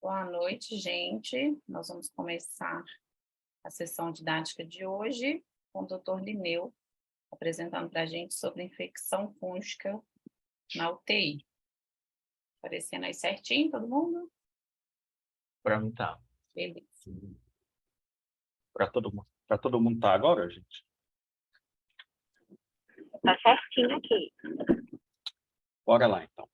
Boa noite, gente. Nós vamos começar a sessão didática de hoje com o Dr. Linneu, apresentando para a gente sobre infecção fúngica na UTI. Aparecendo aí certinho, todo mundo? Para mim tá. Beleza. Para todo mundo tá agora, gente? Tá certinho aqui. Bora lá, então.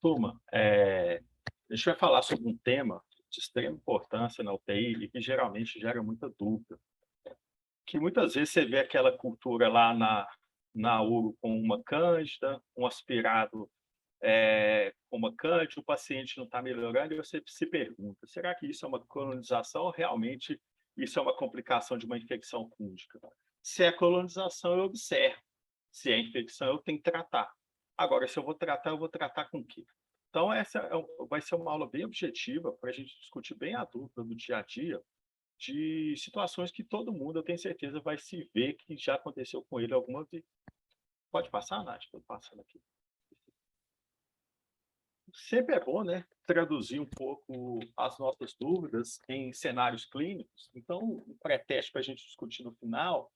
Turma, a gente vai falar sobre um tema de extrema importância na UTI e que geralmente gera muita dúvida. Que muitas vezes você vê aquela cultura lá na URO com uma cândida, um aspirado com uma cândida, o paciente não está melhorando e você se pergunta, será que isso é uma colonização ou realmente isso é uma complicação de uma infecção fúngica? Se é colonização, eu observo. Se é infecção, eu tenho que tratar. Agora, se eu vou tratar com o quê? Então, essa vai ser uma aula bem objetiva para a gente discutir bem a dúvida do dia a dia de situações que todo mundo, eu tenho certeza, vai se ver que já aconteceu com ele alguma vez. Pode passar, Nath? Estou passando aqui. Sempre é bom, né, traduzir um pouco as nossas dúvidas em cenários clínicos. Então, um pré-teste para a gente discutir no final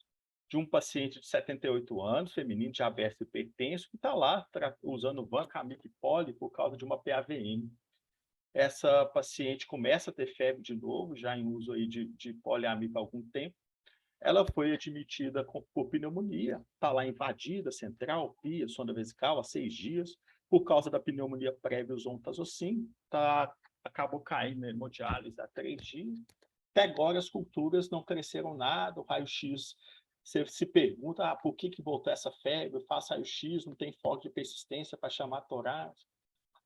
de um paciente de 78 anos, feminino, diabetes hipertenso, que está lá usando vancomycin poli por causa de uma PAVM. Essa paciente começa a ter febre de novo, já em uso aí de poliamido há algum tempo. Ela foi admitida por pneumonia, está lá invadida, central, pia, sonda vesical, há 6 dias, por causa da pneumonia prévia, usou um tazocin, acabou caindo na hemodiálise há 3 dias. Até agora as culturas não cresceram nada, o raio-x, você se pergunta, por que voltou essa febre, faz raio-x, não tem foco de persistência para chamar torácica.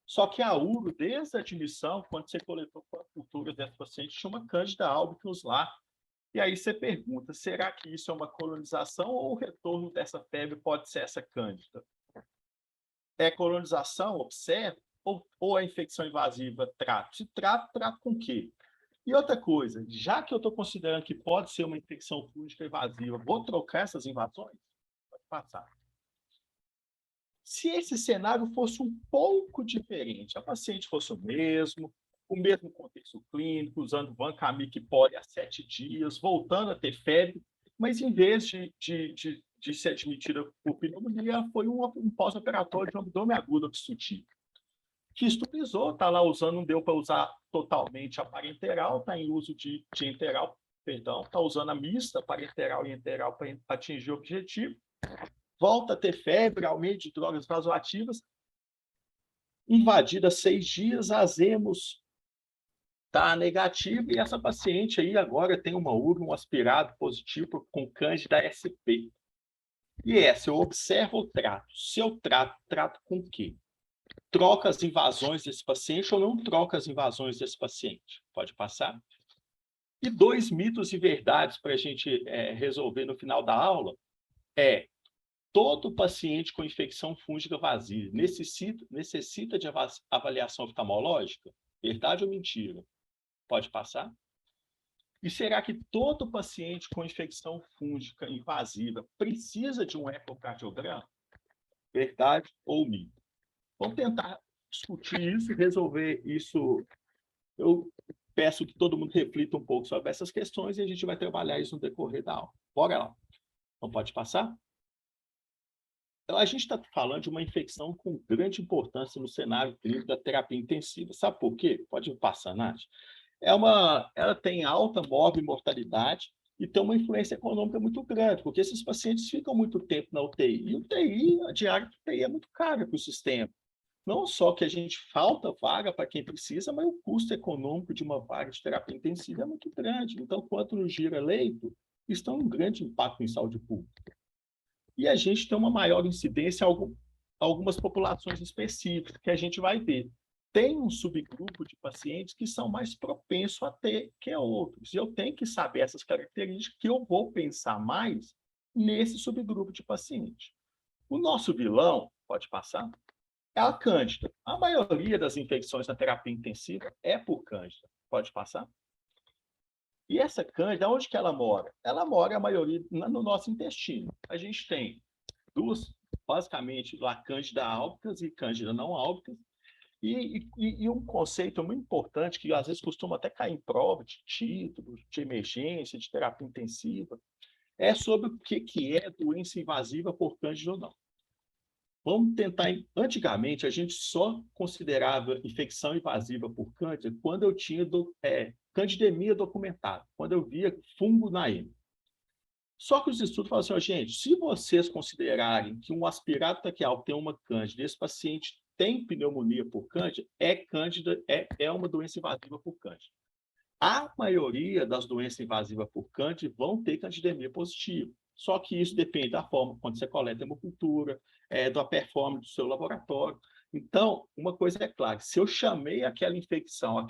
Só que a URO, desde a admissão, quando você coletou culturas dessa paciente, tinha uma Candida albicans lá. E aí você pergunta, será que isso é uma colonização ou o retorno dessa febre pode ser essa cândida? É colonização, observa, ou a infecção invasiva trato? Se trato com o quê? E outra coisa, já que eu estou considerando que pode ser uma infecção fúngica invasiva, vou trocar essas invasões? Pode passar. Se esse cenário fosse um pouco diferente, a paciente fosse o mesmo contexto clínico, usando vancomycin poli há 7 dias, voltando a ter febre, mas em vez de ser admitida por pneumonia, foi um pós-operatório de um abdômen agudo obstrutivo. Que estuprizou, está lá usando, não deu para usar totalmente a parenteral, está em uso de enteral, perdão, está usando a mista, parenteral e enteral para atingir o objetivo. Volta a ter febre, aumento de drogas vasoativas, invadida 6 dias, azemos está negativo, e essa paciente aí agora tem uma URO, um aspirado positivo com Candida SP. E essa, eu observo ou trato? Se eu trato com o quê? Troca as invasões desse paciente ou não troca as invasões desse paciente? Pode passar? E 2 mitos e verdades para a gente resolver no final da aula todo paciente com infecção fúngica vazia necessita de avaliação oftalmológica? Verdade ou mentira? Pode passar? E será que todo paciente com infecção fúngica invasiva precisa de um ecocardiograma? Verdade ou mito? Vamos tentar discutir isso e resolver isso. Eu peço que todo mundo reflita um pouco sobre essas questões e a gente vai trabalhar isso no decorrer da aula. Bora lá. Então, pode passar? Então, a gente está falando de uma infecção com grande importância no cenário clínico da terapia intensiva. Sabe por quê? Pode passar, Nath. Ela tem alta mortalidade e tem uma influência econômica muito grande, porque esses pacientes ficam muito tempo na UTI. E a diária de UTI é muito cara para o sistema. Não só que a gente falta vaga para quem precisa, mas o custo econômico de uma vaga de terapia intensiva é muito grande. Então, quanto no gira leito, isso tem um grande impacto em saúde pública. E a gente tem uma maior incidência em algumas populações específicas, que a gente vai ver. Tem um subgrupo de pacientes que são mais propensos a ter que outros. E eu tenho que saber essas características que eu vou pensar mais nesse subgrupo de paciente. O nosso vilão, pode passar, é a cândida. A maioria das infecções na terapia intensiva é por cândida. Pode passar? E essa cândida, onde que ela mora? Ela mora, a maioria, no nosso intestino. A gente tem duas, basicamente, lá, cândida albicans e cândida não albicans, E um conceito muito importante, que às vezes costuma até cair em prova de título, de emergência, de terapia intensiva, é sobre o que é doença invasiva por Cândida ou não. Vamos tentar. Antigamente, a gente só considerava infecção invasiva por Cândida quando eu tinha candidemia documentada, quando eu via fungo na heme. Só que os estudos falam assim, gente, se vocês considerarem que um aspirado traqueal tem uma Cândida, esse paciente tem pneumonia por Cândida, é uma doença invasiva por Cândida. A maioria das doenças invasivas por Cândida vão ter candidemia positiva. Só que isso depende da forma quando você coleta a hemocultura, da performance do seu laboratório. Então, uma coisa é clara, se eu chamei aquela infecção,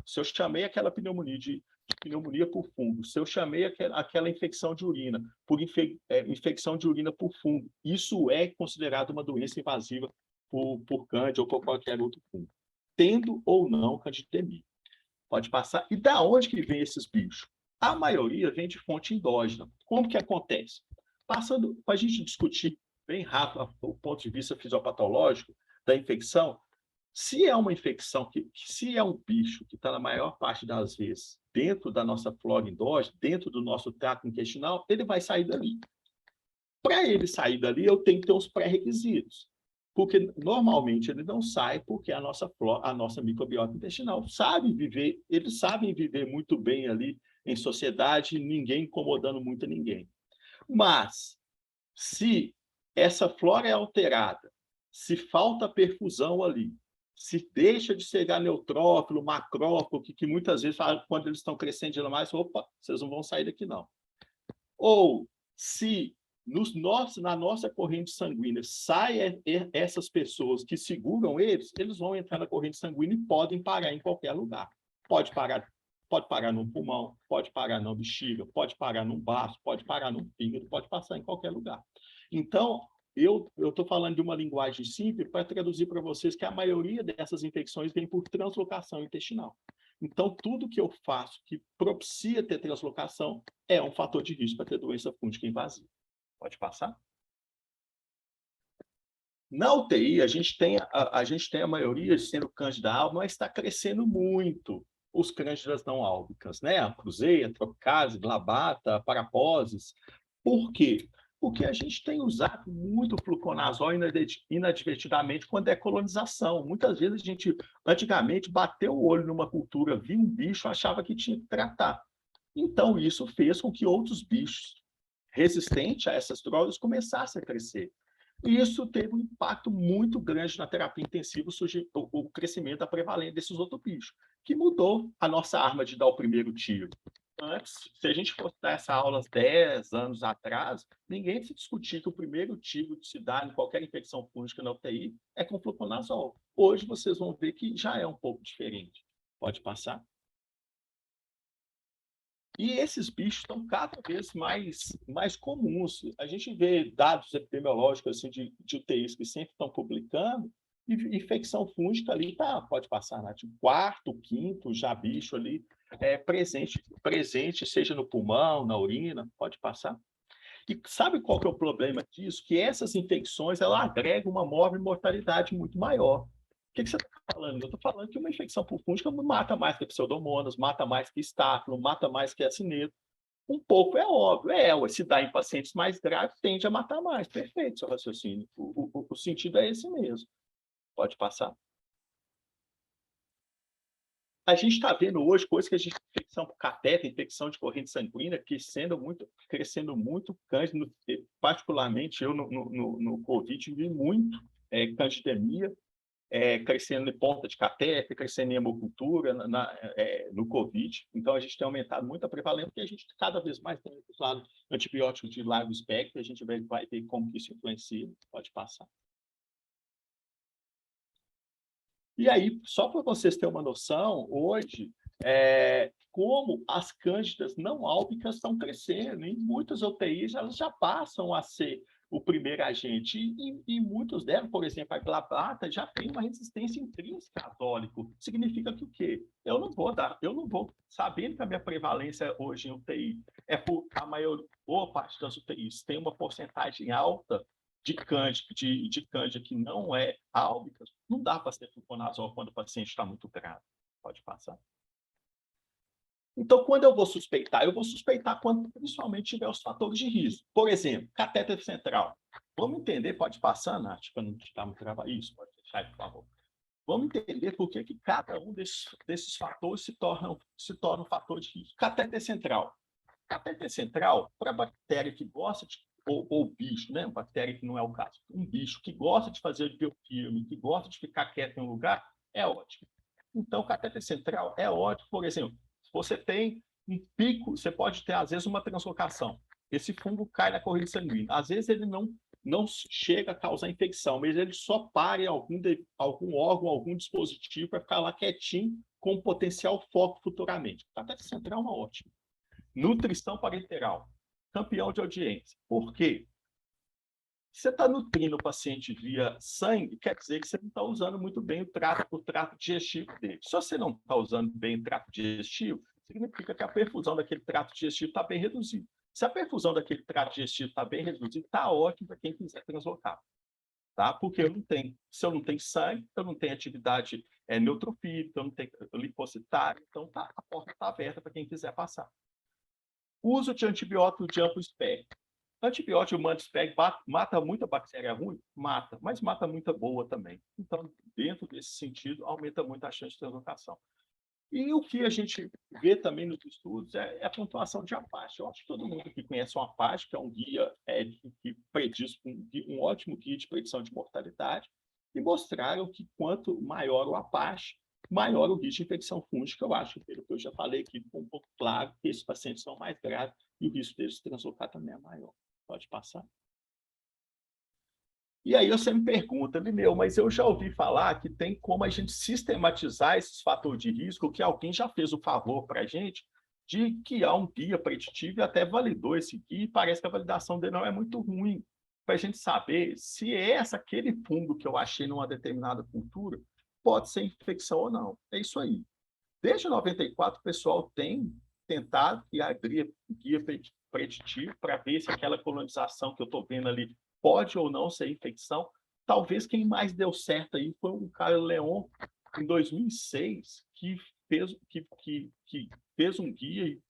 se eu chamei aquela pneumonia de pneumonia por fungo, se eu chamei aquela infecção de urina por infecção de urina por fungo, isso é considerado uma doença invasiva por Cândida ou por qualquer outro fungo, tendo ou não candidemia. Pode passar. E da onde que vem esses bichos? A maioria vem de fonte endógena. Como que acontece? Passando para a gente discutir bem rápido o ponto de vista fisiopatológico da infecção, se é uma infecção, se é um bicho que está na maior parte das vezes dentro da nossa flora endógena, dentro do nosso trato intestinal, ele vai sair dali. Para ele sair dali, eu tenho que ter uns pré-requisitos. Porque normalmente ele não sai porque a nossa microbiota intestinal sabe viver, eles sabem viver muito bem ali em sociedade, ninguém incomodando muito a ninguém. Mas, se essa flora é alterada, se falta perfusão ali, se deixa de chegar neutrófilo, macrófilo, que muitas vezes quando eles estão crescendo demais, opa, vocês não vão sair daqui não. Ou se na nossa corrente sanguínea saem essas pessoas que seguram eles vão entrar na corrente sanguínea e podem parar em qualquer lugar. Pode parar no pulmão, pode parar na bexiga, pode parar num baço, pode parar no fígado, pode passar em qualquer lugar. Então, eu estou falando de uma linguagem simples para traduzir para vocês que a maioria dessas infecções vem por translocação intestinal. Então, tudo que eu faço que propicia ter translocação é um fator de risco para ter doença fúngica invasiva. Pode passar? Na UTI, a gente tem a maioria sendo cândida alba, mas está crescendo muito os cândidas não álbicas, né? A Cruzei, a Tropicase, Glabata, Paraposes. Por quê? Porque a gente tem usado muito fluconazol inadvertidamente quando é colonização. Muitas vezes a gente, antigamente, bateu o olho numa cultura, viu um bicho, achava que tinha que tratar. Então, isso fez com que outros bichos resistentes a essas drogas começassem a crescer. E isso teve um impacto muito grande na terapia intensiva, o crescimento da prevalência desses outros bichos, que mudou a nossa arma de dar o primeiro tiro. Antes, se a gente fosse dar essa aula 10 anos atrás, ninguém se discutia que o primeiro tiro de se dar em qualquer infecção fúngica na UTI é com fluconazol. Hoje vocês vão ver que já é um pouco diferente. Pode passar? E esses bichos estão cada vez mais comuns. A gente vê dados epidemiológicos assim, de UTIs que sempre estão publicando, e infecção fúngica ali pode passar, né? Tipo, quarto, quinto, já bicho ali, presente, seja no pulmão, na urina, pode passar. E sabe qual que é o problema disso? Que essas infecções ela agregam uma mortalidade muito maior. O que você está falando? Eu estou falando que uma infecção por fúngica mata mais que pseudomonas, mata mais que estáfilo, mata mais que acineto. Um pouco é óbvio. Se dá em pacientes mais graves, tende a matar mais. Perfeito, seu raciocínio. O sentido é esse mesmo. Pode passar. A gente está vendo hoje coisas que a gente infecção por catéter, infecção de corrente sanguínea, crescendo muito cândida, particularmente eu no Covid vi muito candidemia, crescendo em ponta de catéter, crescendo em hemocultura no Covid. Então, a gente tem aumentado muito a prevalência, porque a gente cada vez mais tem usado antibióticos de largo espectro, a gente vai ver como isso influencia. Pode passar. E aí, só para vocês terem uma noção, hoje, como as cândidas não álbicas estão crescendo, em muitas UTIs elas já passam a ser o primeiro agente, e muitos delas, por exemplo, a glabata já tem uma resistência intrínseca a azólico. Significa que o quê? Eu não vou, sabendo que a minha prevalência hoje em UTI é por a maior parte das UTIs tem uma porcentagem alta de cândida que não é álbica, não dá para ser fluconazol quando o paciente está muito grave. Pode passar. Então, quando eu vou suspeitar quando principalmente tiver os fatores de risco. Por exemplo, catéter central. Vamos entender, pode passar, Nath, para não ficar muito gravado. Isso, pode deixar aí, por favor. Vamos entender por que cada um desses fatores se torna um fator de risco. Catéter central. Catéter central, para bactéria que gosta de, ou bicho, né? Bactéria que não é o caso. Um bicho que gosta de fazer biofilme, que gosta de ficar quieto em um lugar, é ótimo. Então, catéter central é ótimo, por exemplo, se você tem um pico, você pode ter, às vezes, uma translocação. Esse fungo cai na corrente sanguínea. Às vezes, ele não chega a causar infecção, mas ele só para em algum órgão, algum dispositivo para ficar lá quietinho com potencial foco futuramente. Catéter central é uma ótima. Nutrição parenteral, campeão de audiência. Por quê? Você está nutrindo o paciente via sangue, quer dizer que você não está usando muito bem o trato digestivo dele. Se você não está usando bem o trato digestivo, significa que a perfusão daquele trato digestivo está bem reduzida. Se a perfusão daquele trato digestivo está bem reduzida, está ótimo para quem quiser translocar. Tá? Porque se eu não tenho sangue, eu não tenho atividade neutrofílica, eu não tenho linfocitária, então a porta está aberta para quem quiser passar. Uso de antibiótico de amplo espectro. Antibiótico humano espectro mata muita bactéria ruim? Mata, mas mata muita boa também. Então, dentro desse sentido, aumenta muito a chance de translocação. E o que a gente vê também nos estudos é a pontuação de Apache. Eu acho que todo mundo que conhece o Apache, que é um guia que prediz um ótimo guia de predição de mortalidade, e mostraram que quanto maior o Apache, maior o risco de infecção fúngica. Eu acho, pelo que eu já falei aqui, ficou um pouco claro que esses pacientes são mais graves e o risco deles se translocar também é maior. Pode passar. E aí você me pergunta, Lineu, mas eu já ouvi falar que tem como a gente sistematizar esses fatores de risco, que alguém já fez o favor para a gente de criar um guia preditivo e até validou esse guia, e parece que a validação dele não é muito ruim, para a gente saber se aquele fungo que eu achei numa determinada cultura pode ser infecção ou não. É isso aí. Desde 94, o pessoal tem tentado criar guia preditivo para ver se aquela colonização que eu estou vendo ali pode ou não ser infecção. Talvez quem mais deu certo aí foi o Caio Leon, em 2006, que fez um guia e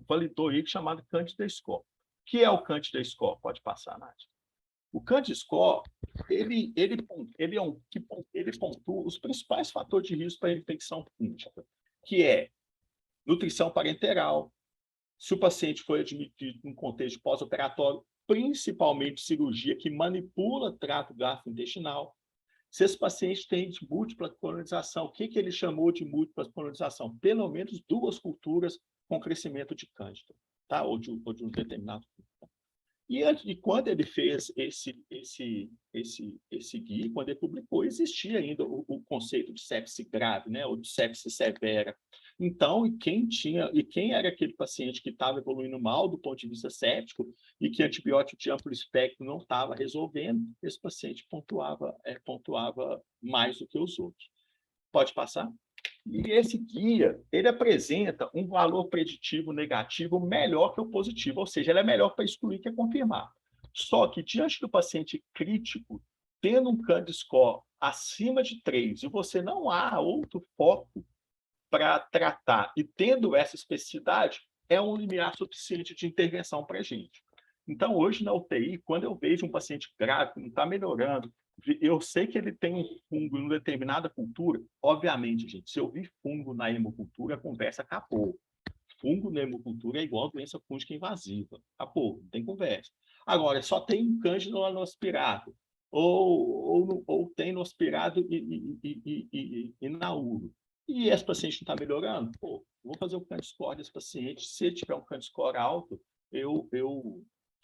validou ele chamado Candida Score. O que é o Candida Score? Pode passar, Nath. O Candida Score, ele pontua os principais fatores de risco para a infecção fúngica, que é nutrição parenteral, se o paciente foi admitido em contexto pós-operatório, principalmente cirurgia que manipula trato gastrointestinal, se esse paciente tem de múltipla colonização, o que ele chamou de múltipla colonização? Pelo menos 2 culturas com crescimento de cândida, tá? ou de um determinado cultura. E quando ele fez esse guia, quando ele publicou, existia ainda o conceito de sepse grave, né, ou de sepse severa. Então, quem era aquele paciente que estava evoluindo mal do ponto de vista séptico e que antibiótico de amplo espectro não estava resolvendo, esse paciente pontuava mais do que os outros. Pode passar? E esse guia, ele apresenta um valor preditivo negativo melhor que o positivo, ou seja, ele é melhor para excluir que confirmar. Só que, diante do paciente crítico, tendo um Candida Score acima de 3 e você não há outro foco para tratar, e tendo essa especificidade, é um limiar suficiente de intervenção para a gente. Então, hoje na UTI, quando eu vejo um paciente grave, não está melhorando, eu sei que ele tem um fungo em uma determinada cultura, obviamente, gente, se eu vi fungo na hemocultura, a conversa acabou. Fungo na hemocultura é igual a doença fúngica invasiva. Acabou, não tem conversa. Agora, só tem um cândida no aspirado, ou tem no aspirado e na uro. E esse paciente não está melhorando? Pô, vou fazer o Candida Score desse paciente. Se ele tiver um Candida Score alto, eu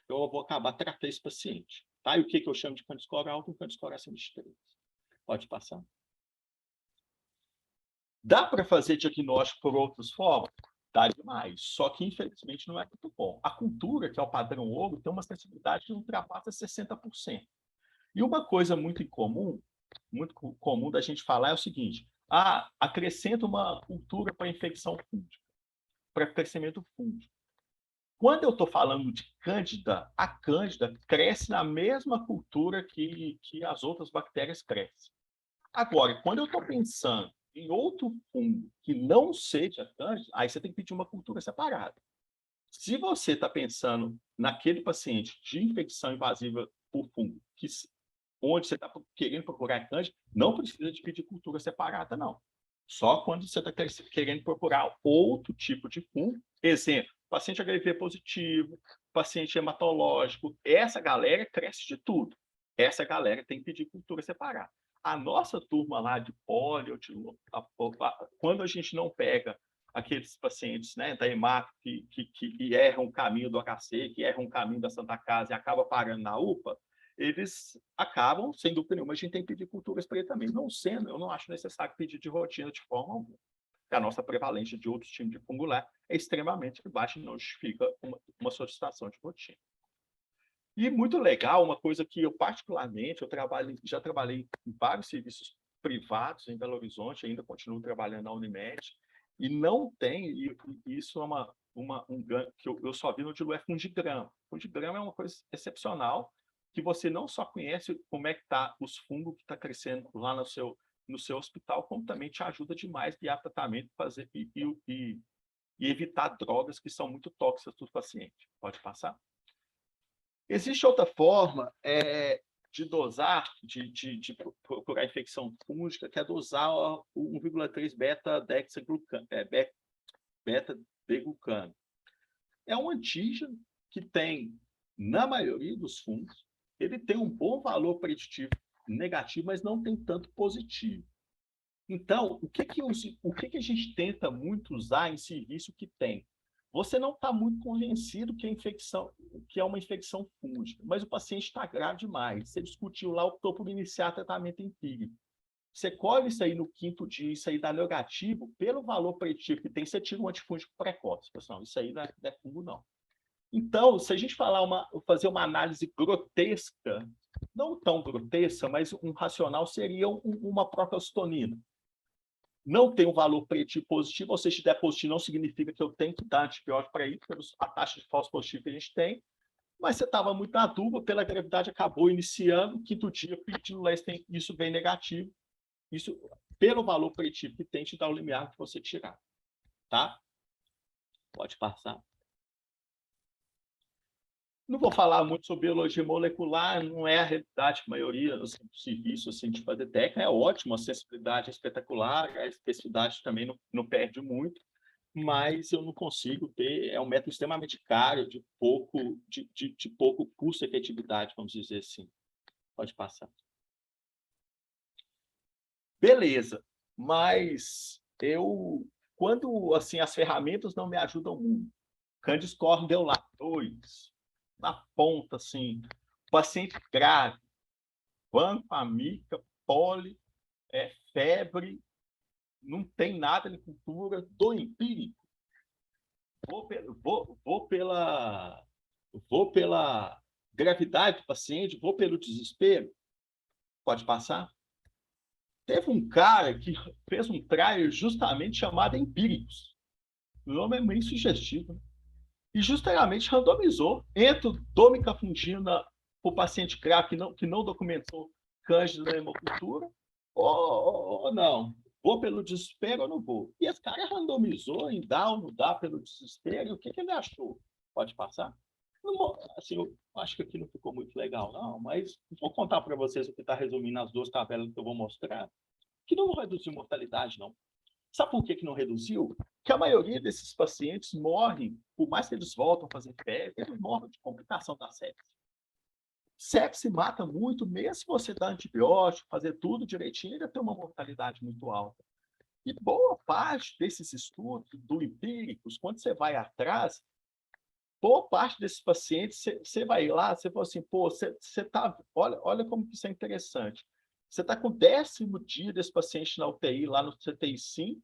vou acabar tratando esse paciente. Tá? E o que eu chamo de Candida Score alto? Um Candida Score acima de 3. Pode passar. Dá para fazer diagnóstico por outras formas? Dá demais. Só que, infelizmente, não é muito bom. A cultura, que é o padrão ouro, tem uma sensibilidade que ultrapassa 60%. E uma coisa muito comum da gente falar é o seguinte: acrescenta uma cultura para infecção fúngica, para crescimento fúngico. Quando eu estou falando de Cândida, a Cândida cresce na mesma cultura que as outras bactérias crescem. Agora, quando eu estou pensando em outro fungo que não seja Cândida, aí você tem que pedir uma cultura separada. Se você está pensando naquele paciente de infecção invasiva por fungo, onde você está querendo procurar Cândida, não precisa de pedir cultura separada, não. Só quando você está querendo procurar outro tipo de fungo. Exemplo, paciente HIV positivo, paciente hematológico. Essa galera cresce de tudo. Essa galera tem que pedir cultura separada. A nossa turma lá de pólio, quando a gente não pega aqueles pacientes, né, da hemato que erram o caminho do HC, que erram o caminho da Santa Casa e acaba parando na UPA, eles acabam, sem dúvida nenhuma, a gente tem que pedir culturas para ele também. Não sendo, eu não acho necessário pedir de rotina de forma alguma. A nossa prevalência de outros tipos de fungo lá é extremamente baixa e não justifica uma solicitação de rotina. E muito legal, uma coisa que eu particularmente, já trabalhei em vários serviços privados em Belo Horizonte, ainda continuo trabalhando na Unimed, e não tem, e isso é um ganho que eu só vi no Dilué fungigrama. Fungigrama é uma coisa excepcional, que você não só conhece como é que está os fungos que está crescendo lá no seu hospital, como também te ajuda demais a guiar tratamento e evitar drogas que são muito tóxicas para o paciente. Pode passar? Existe outra forma de dosar, de procurar infecção fúngica, que é dosar o 1,3 beta-deglucano. É um antígeno que tem, na maioria dos fungos, ele tem um bom valor preditivo negativo, mas não tem tanto positivo. Então, o que a gente tenta muito usar em serviço que tem? Você não está muito convencido que é uma infecção fúngica, mas o paciente está grave demais. Você discutiu lá, optou por iniciar tratamento empírico. Você colhe isso aí no 5º dia, isso aí dá negativo, pelo valor preditivo que tem, você tira um antifúngico precoce. Pessoal, isso aí não é fungo, não. Então, se a gente fazer uma análise grotesca, não tão grotesca, mas um racional seria uma procalcitonina. Não tem um valor preditivo positivo, ou seja, se der positivo não significa que eu tenho que dar antibiótico para isso, a taxa de falso positivo que a gente tem, mas você estava muito na dúvida, pela gravidade acabou iniciando, 5º dia pedindo isso bem negativo, isso pelo valor preditivo que tem, te dá o limiar que você tirar, tá? Pode passar. Não vou falar muito sobre biologia molecular, não é a realidade que a maioria do serviço assim, de fazer técnica, é ótimo, a sensibilidade é espetacular, a especificidade também não perde muito, mas eu não consigo ter, é um método extremamente caro, de pouco custo e efetividade, vamos dizer assim. Pode passar. Beleza, mas quando assim, as ferramentas não me ajudam muito, Candice Corn deu lá 2, na ponta, assim, paciente grave, vancomycin, poli, febre, não tem nada de cultura, do empírico. Vou pela gravidade do paciente, vou pelo desespero. Pode passar? Teve um cara que fez um trial justamente chamado Empíricos. O nome é meio sugestivo, né? E justamente randomizou entre domicafungina para o paciente grave que não documentou cândida na hemocultura, ou não. Vou pelo desespero ou não vou? E esse cara randomizou em dar ou não dá pelo desespero, e o que ele achou? Pode passar? Não, assim, eu acho que aqui não ficou muito legal, não, mas vou contar para vocês o que está resumindo as 2 tabelas que eu vou mostrar, que não reduzir mortalidade, não. Sabe por que não reduziu? Porque a maioria desses pacientes morrem, por mais que eles voltam a fazer febre, eles morrem de complicação da sepse. Sepse mata muito, mesmo se você dar antibiótico, fazer tudo direitinho, ainda tem uma mortalidade muito alta. E boa parte desses estudos do empíricos, quando você vai atrás, boa parte desses pacientes, você vai lá, você fala assim, pô, você tá, olha como isso é interessante. Você está com o 10º dia desse paciente na UTI, lá no CTI 5,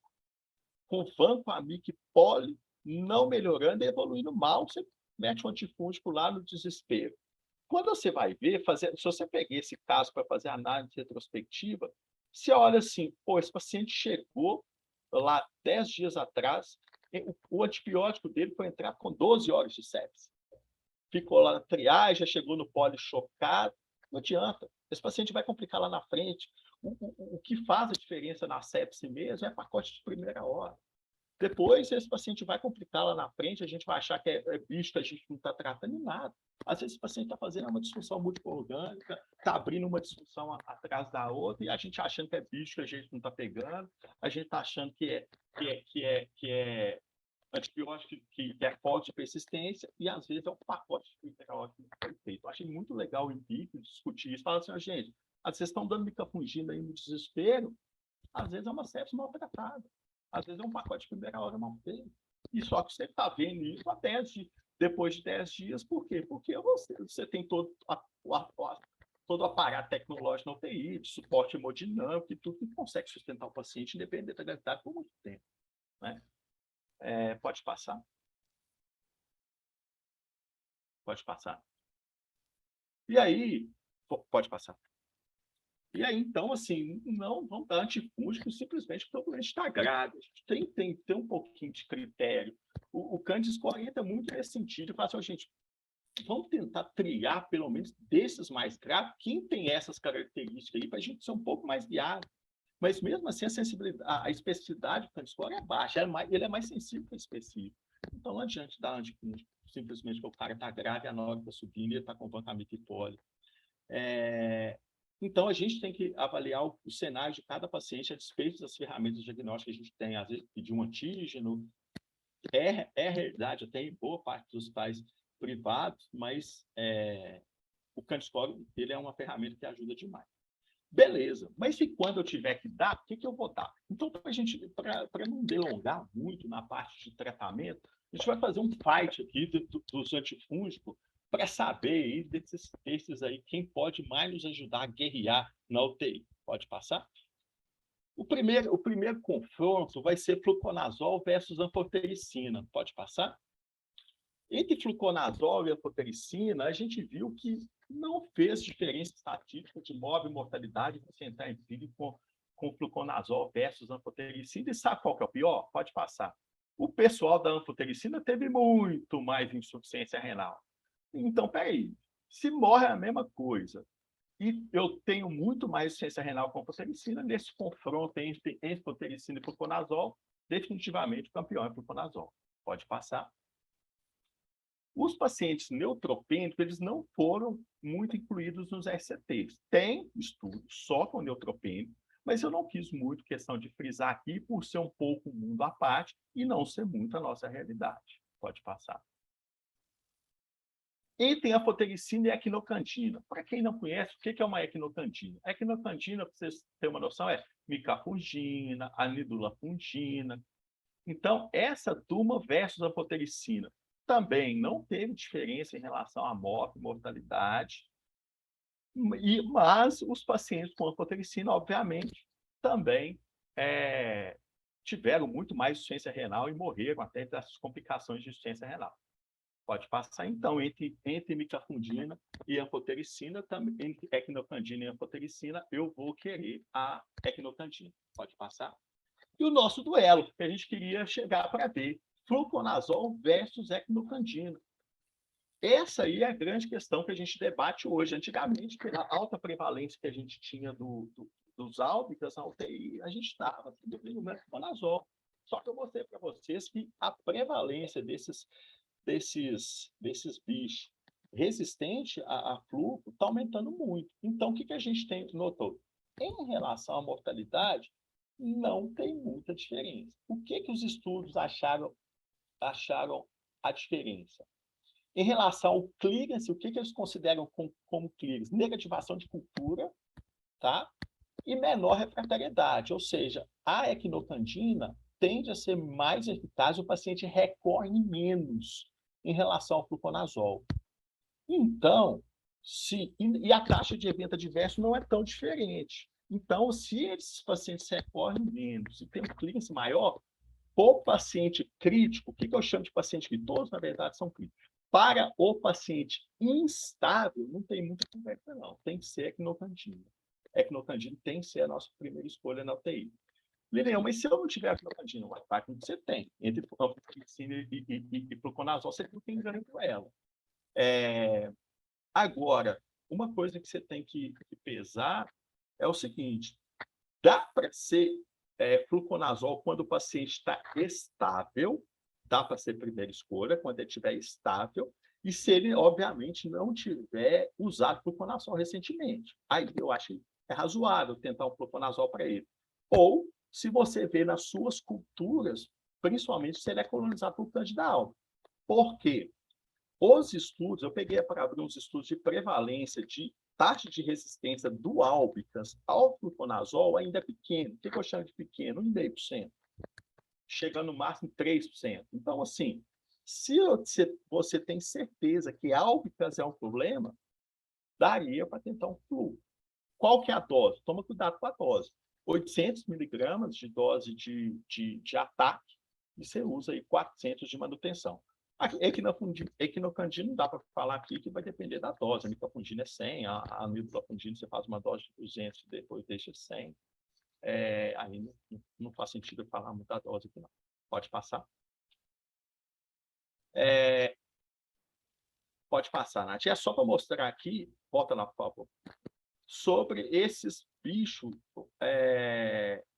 com vancomycin poli, não melhorando e evoluindo mal, você mete um antifúngico lá no desespero. Quando você vai ver, se você pegar esse caso para fazer análise retrospectiva, você olha assim, pô, esse paciente chegou lá 10 dias atrás, o antibiótico dele foi entrar com 12 horas de sepse. Ficou lá na triagem, já chegou no poli chocado. Não adianta. Esse paciente vai complicar lá na frente. O que faz a diferença na sepse mesmo é pacote de primeira hora. Depois, esse paciente vai complicar lá na frente, a gente vai achar que é bicho que a gente não está tratando em nada. Às vezes, o paciente está fazendo uma disfunção múltipla orgânica, está abrindo uma disfunção atrás da outra, e a gente achando que é bicho que a gente não está pegando, a gente está achando que é antibiótico que é forte de persistência, e às vezes é um pacote de primeira hora que não foi feito. Eu achei muito legal o INPIC discutir isso. Falar assim, gente, às vezes estão dando micafungina aí no desespero, às vezes é uma sepse mal tratada. Às vezes é um pacote de primeira hora mal feito. E só que você está vendo isso depois de 10 dias. Por quê? Porque você tem todo o aparato tecnológico na UTI, de suporte hemodinâmico e tudo que consegue sustentar o paciente independente da gravidade por muito tempo. Né? Pode passar. Pode passar. E aí, pode passar. E aí, então, assim, não vão dar antifúngico simplesmente porque o doente está grave. A gente tem que ter um pouquinho de critério. O Cândido orienta muito nesse sentido. Fala assim, gente, vamos tentar triar, pelo menos, desses mais graves, quem tem essas características aí, para a gente ser um pouco mais guiado. Mas, mesmo assim, a especificidade do Cândido é baixa. Ele é mais sensível que específico. Então, não adianta dar antifúngico simplesmente porque o cara está grave, a nota está subindo e ele está com vancomicose poli. Então, a gente tem que avaliar o cenário de cada paciente a despeito das ferramentas diagnósticas que a gente tem. Às vezes, pedir um antígeno. É realidade, até em boa parte dos hospitais privados, mas o Cândido ele é uma ferramenta que ajuda demais. Beleza, mas e quando eu tiver que dar, o que eu vou dar? Então, para não delongar muito na parte de tratamento, a gente vai fazer um fight aqui dos antifúngicos para saber aí desses aí quem pode mais nos ajudar a guerrear na UTI. Pode passar? O primeiro confronto vai ser fluconazol versus anfotericina. Pode passar? Entre fluconazol e anfotericina, a gente viu que não fez diferença estatística de morte e mortalidade você entrar em clínico com fluconazol versus anfotericina. E sabe qual que é o pior? Pode passar. O pessoal da anfotericina teve muito mais insuficiência renal. Então, peraí, se morre a mesma coisa e eu tenho muito mais insuficiência renal com anfotericina, nesse confronto entre anfotericina e fluconazol, definitivamente o campeão é fluconazol. Pode passar. Os pacientes neutropênicos, eles não foram muito incluídos nos RCTs. Tem estudos só com neutropênico, mas eu não quis muito questão de frisar aqui por ser um pouco mundo à parte e não ser muito a nossa realidade. Pode passar. E tem a anfotericina e a equinocantina. Para quem não conhece, o que é uma equinocantina? A equinocantina, para vocês terem uma noção, é micafungina, anidulafungina. Então, essa turma versus a anfotericina também não teve diferença em relação à morte e mortalidade, mas os pacientes com anfotericina, obviamente, também tiveram muito mais insuficiência renal e morreram até das complicações de insuficiência renal. Pode passar, então, entre micafungina e anfotericina, entre equinocantina e anfotericina, eu vou querer a equinocantina. Pode passar. E o nosso duelo, que a gente queria chegar para ver, fluconazol versus equinocantina. Essa aí é a grande questão que a gente debate hoje. Antigamente, pela alta prevalência que a gente tinha dos álbicas na UTI, a gente estava no fluconazol. Só que eu mostrei para vocês que a prevalência desses bichos resistentes a fluco está aumentando muito. Então, o que a gente notou? Em relação à mortalidade, não tem muita diferença. O que os estudos acharam a diferença? Em relação ao clearance, o que eles consideram como clearance? Negativação de cultura, tá? E menor refratariedade, ou seja, a equinocantina tende a ser mais eficaz, o paciente recorre menos em relação ao fluconazol. Então, e a taxa de evento adverso não é tão diferente. Então, se esses pacientes recorrem menos e tem um clearance maior, o paciente crítico, o que eu chamo de paciente crítico? Todos, na verdade, são críticos. Para o paciente instável, não tem muita conversa, não. Tem que ser equinocantina. Equinocantina tem que ser a nossa primeira escolha na UTI. Lilian, mas se eu não tiver aflorandina, o ataque que você tem, entre anfloxicina e fluconazol, você não tem ganho com ela. Agora, uma coisa que você tem que pesar é o seguinte, dá para ser fluconazol quando o paciente está estável, dá para ser primeira escolha quando ele estiver estável, e se ele, obviamente, não tiver usado fluconazol recentemente. Aí eu acho que é razoável tentar um fluconazol para ele. Ou, se você vê nas suas culturas, principalmente se ele é colonizado por Candida albicans. Por quê? Os estudos, eu peguei para abrir uns estudos de prevalência de taxa de resistência do albicans ao fluconazol ainda é pequeno. O que eu chamo de pequeno? 1,5%. Chegando no máximo 3%. Então, assim, se você tem certeza que albicans é um problema, daria para tentar um flu. Qual que é a dose? Toma cuidado com a dose. 800 miligramas de dose de ataque, e você usa aí 400 de manutenção. Equinocandina não dá para falar aqui que vai depender da dose. A mifafungina é 100, a mifafungina você faz uma dose de 200 e depois deixa 100. Aí não faz sentido falar muito da dose aqui, não. Pode passar. Pode passar, Nath. É só para mostrar aqui, volta lá, por favor, sobre esses bichos,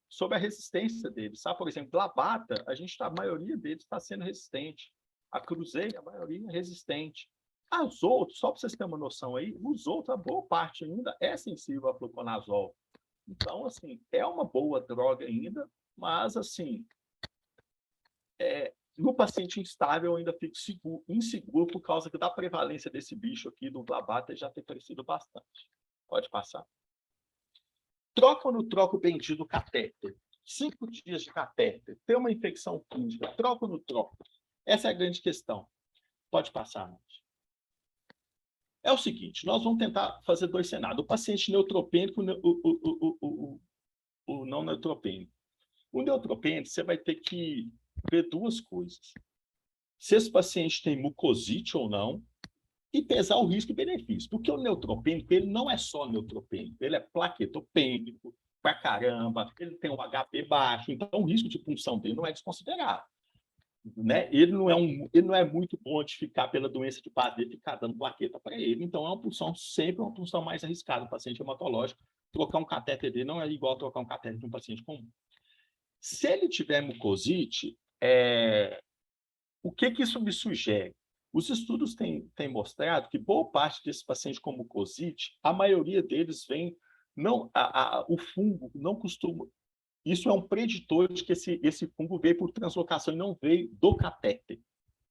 sobre a resistência deles. Sabe? Por exemplo, Labata, a maioria deles está sendo resistente. A Cruzeiro, a maioria é resistente. As outras, só para vocês terem uma noção aí, os outros, a boa parte ainda é sensível a fluconazol. Então, assim, é uma boa droga ainda, mas, assim, no paciente instável, eu ainda fico inseguro por causa da prevalência desse bicho aqui, do Labata, já ter crescido bastante. Pode passar. Troca ou não troca o bendito catéter? 5 dias de catéter. Tem uma infecção fúngica. Troca ou não troca? Essa é a grande questão. Pode passar, Nath. É o seguinte, nós vamos tentar fazer 2 cenários. O paciente neutropênico e o não neutropênico. O neutropênico, você vai ter que ver 2 coisas. Se esse paciente tem mucosite ou não, e pesar o risco e benefício. Porque o neutropênico, ele não é só neutropênico, ele é plaquetopênico pra caramba, ele tem um HP baixo, então o risco de punção dele não é desconsiderável. Né? Ele não é muito bom de ficar pela doença de base dele, ficar dando plaqueta para ele, então é uma punção, sempre uma punção mais arriscada no paciente hematológico. Trocar um catéter dele não é igual trocar um catéter de um paciente comum. Se ele tiver mucosite, o que isso me sugere? Os estudos têm mostrado que boa parte desses pacientes com mucosite, a maioria deles vem, o fungo não costuma. Isso é um preditor de que esse fungo veio por translocação e não veio do catéter.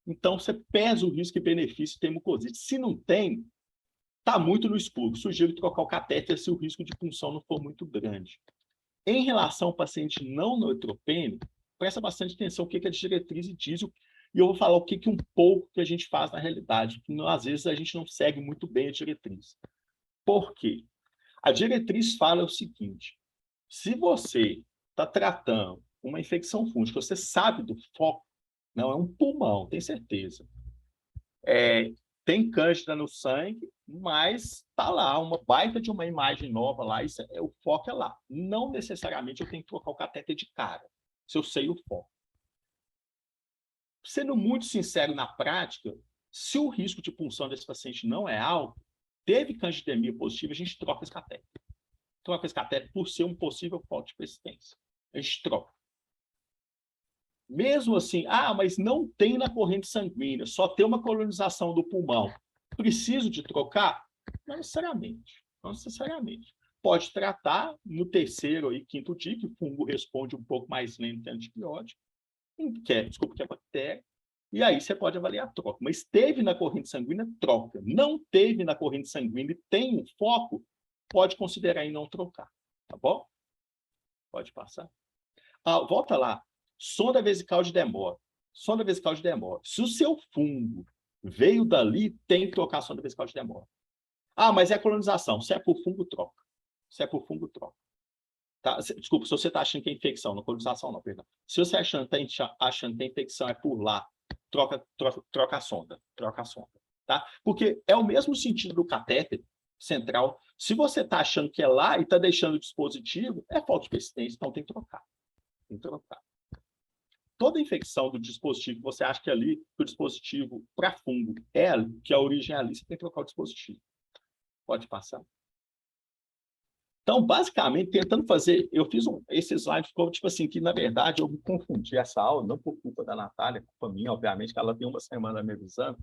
Então, você pesa o risco e benefício de ter mucosite. Se não tem, está muito no escuro. Sugiro trocar o catéter se o risco de punção não for muito grande. Em relação ao paciente não neutropênico, presta bastante atenção o que a diretriz diz, e eu vou falar o que um pouco que a gente faz na realidade, que às vezes a gente não segue muito bem a diretriz. Por quê? A diretriz fala o seguinte, se você está tratando uma infecção fúngica, você sabe do foco, não é um pulmão, tem certeza. Tem cândida no sangue, mas está lá, uma baita de uma imagem nova lá, o foco é lá. Não necessariamente eu tenho que trocar o catéter de cara, se eu sei o foco. Sendo muito sincero na prática, se o risco de punção desse paciente não é alto, teve candidemia positiva, a gente troca esse catéter. Troca esse catéter por ser um possível foco de persistência. A gente troca. Mesmo assim, mas não tem na corrente sanguínea, só tem uma colonização do pulmão. Preciso de trocar? Não necessariamente. Não necessariamente. Pode tratar no 3º e 5º dia, que o fungo responde um pouco mais lento que antibiótico. Que é bactéria, e aí você pode avaliar a troca. Mas teve na corrente sanguínea, troca. Não teve na corrente sanguínea e tem um foco, pode considerar em não trocar. Tá bom? Pode passar. Volta lá. Sonda vesical de Demore. Sonda vesical de Demore. Se o seu fungo veio dali, tem que trocar a sonda vesical de Demore. Mas é colonização. Se é por fungo, troca. Se é por fungo, troca. Tá? Desculpa, se você está achando que é infecção, não colonização, não, perdão. Se você achando que a infecção é por lá, troca a sonda. Troca a sonda. Tá? Porque é o mesmo sentido do catéter central. Se você está achando que é lá e está deixando o dispositivo, é falta de persistência, então tem que trocar. toda infecção do dispositivo, você acha que ali, que o dispositivo para fungo é ali, que a origem é ali, você tem que trocar o dispositivo. Pode passar. Então, basicamente, tentando fazer, eu fiz esse slide, ficou tipo assim, que na verdade eu me confundi essa aula, não por culpa da Natália, culpa minha, obviamente, que ela tem uma semana me avisando,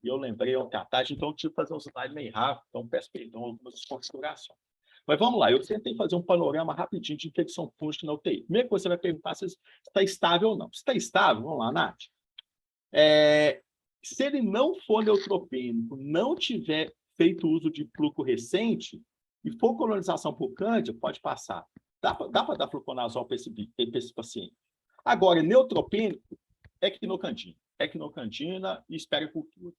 e eu lembrei ontem à tarde, então eu tive que fazer um slide meio rápido, então peço perdão algumas desconfigurações. Mas vamos lá, eu tentei fazer um panorama rapidinho de infecção fúngica na UTI. Primeira coisa, você vai perguntar se está estável ou não. Se está estável, vamos lá, Nath. Se ele não for neutropênico, não tiver feito uso de fluco recente, e for colonização por cândida, pode passar. Dá para dar fluconazol para esse paciente. Agora, neutropênico, equinocandina. Equinocandina e espericultura.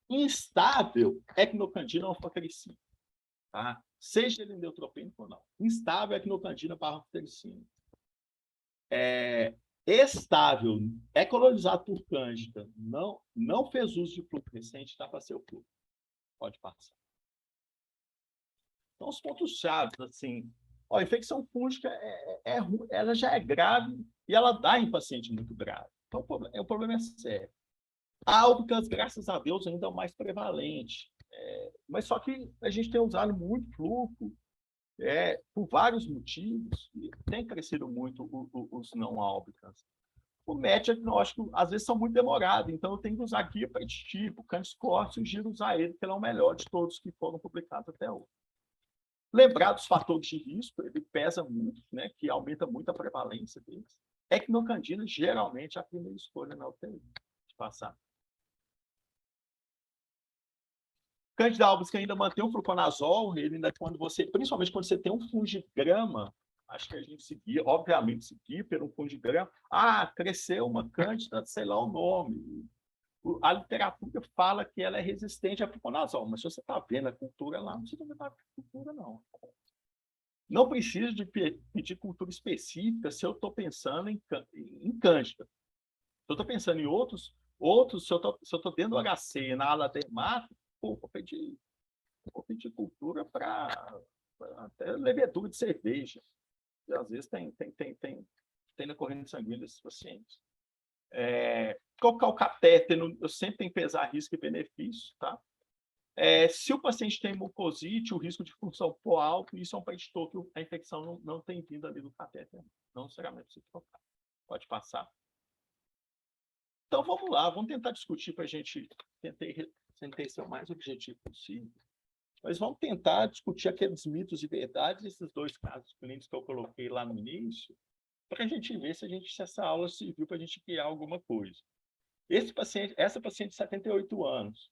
Instável, equinocandina ou anfotericina. Tá? Seja ele neutropênico ou não. Instável, equinocandina para anfotericina. Estável, é colonizado por cândida, não fez uso de fluxo recente, dá para ser o fluxo. Pode passar. Então, os pontos chaves, assim, a infecção fúngica ela já é grave e ela dá em paciente muito grave. Então, o problema é sério. A albicans, graças a Deus, ainda é o mais prevalente. Mas só que a gente tem usado muito fluxo, por vários motivos, e tem crescido muito os não álbicans. O meta-diagnóstico, às vezes, são muito demorados, então eu tenho que usar guia preditivo, CanScore, sugiro usar ele, que ele é o melhor de todos que foram publicados até hoje. Lembrar dos fatores de risco, ele pesa muito, né, que aumenta muito a prevalência deles. Equinocandina, geralmente, é a primeira escolha na UTI, de passar. Candida albicans, que ainda mantém o fluconazol, ele ainda, principalmente quando você tem um fungigrama, acho que a gente seguia, obviamente, seguia pelo fungigrama. Cresceu uma cândida, sei lá o nome. A literatura fala que ela é resistente a fluconazol, mas se você está vendo a cultura lá, não precisa ver a cultura, não. Não preciso de pedir cultura específica se eu estou pensando em cândida. Se eu estou pensando em outros, se eu estou dentro do HC, na ala dermática, vou pedir cultura para até levedura de cerveja. E às vezes tem na corrente sanguínea desses pacientes. Colocar o catéter, eu sempre tenho que pesar risco e benefício, tá? Se o paciente tem mucosite, o risco de função for alto, isso é um preditor que a infecção não tem vindo ali do catéter. Não necessariamente precisa trocar. Pode passar. Então, vamos lá, vamos tentar discutir para a gente. Tentei ser o mais objetivo possível. Mas vamos tentar discutir aqueles mitos e verdades desses dois casos clínicos que eu coloquei lá no início, para a gente ver se essa aula serviu para a gente criar alguma coisa. Essa paciente de 78 anos,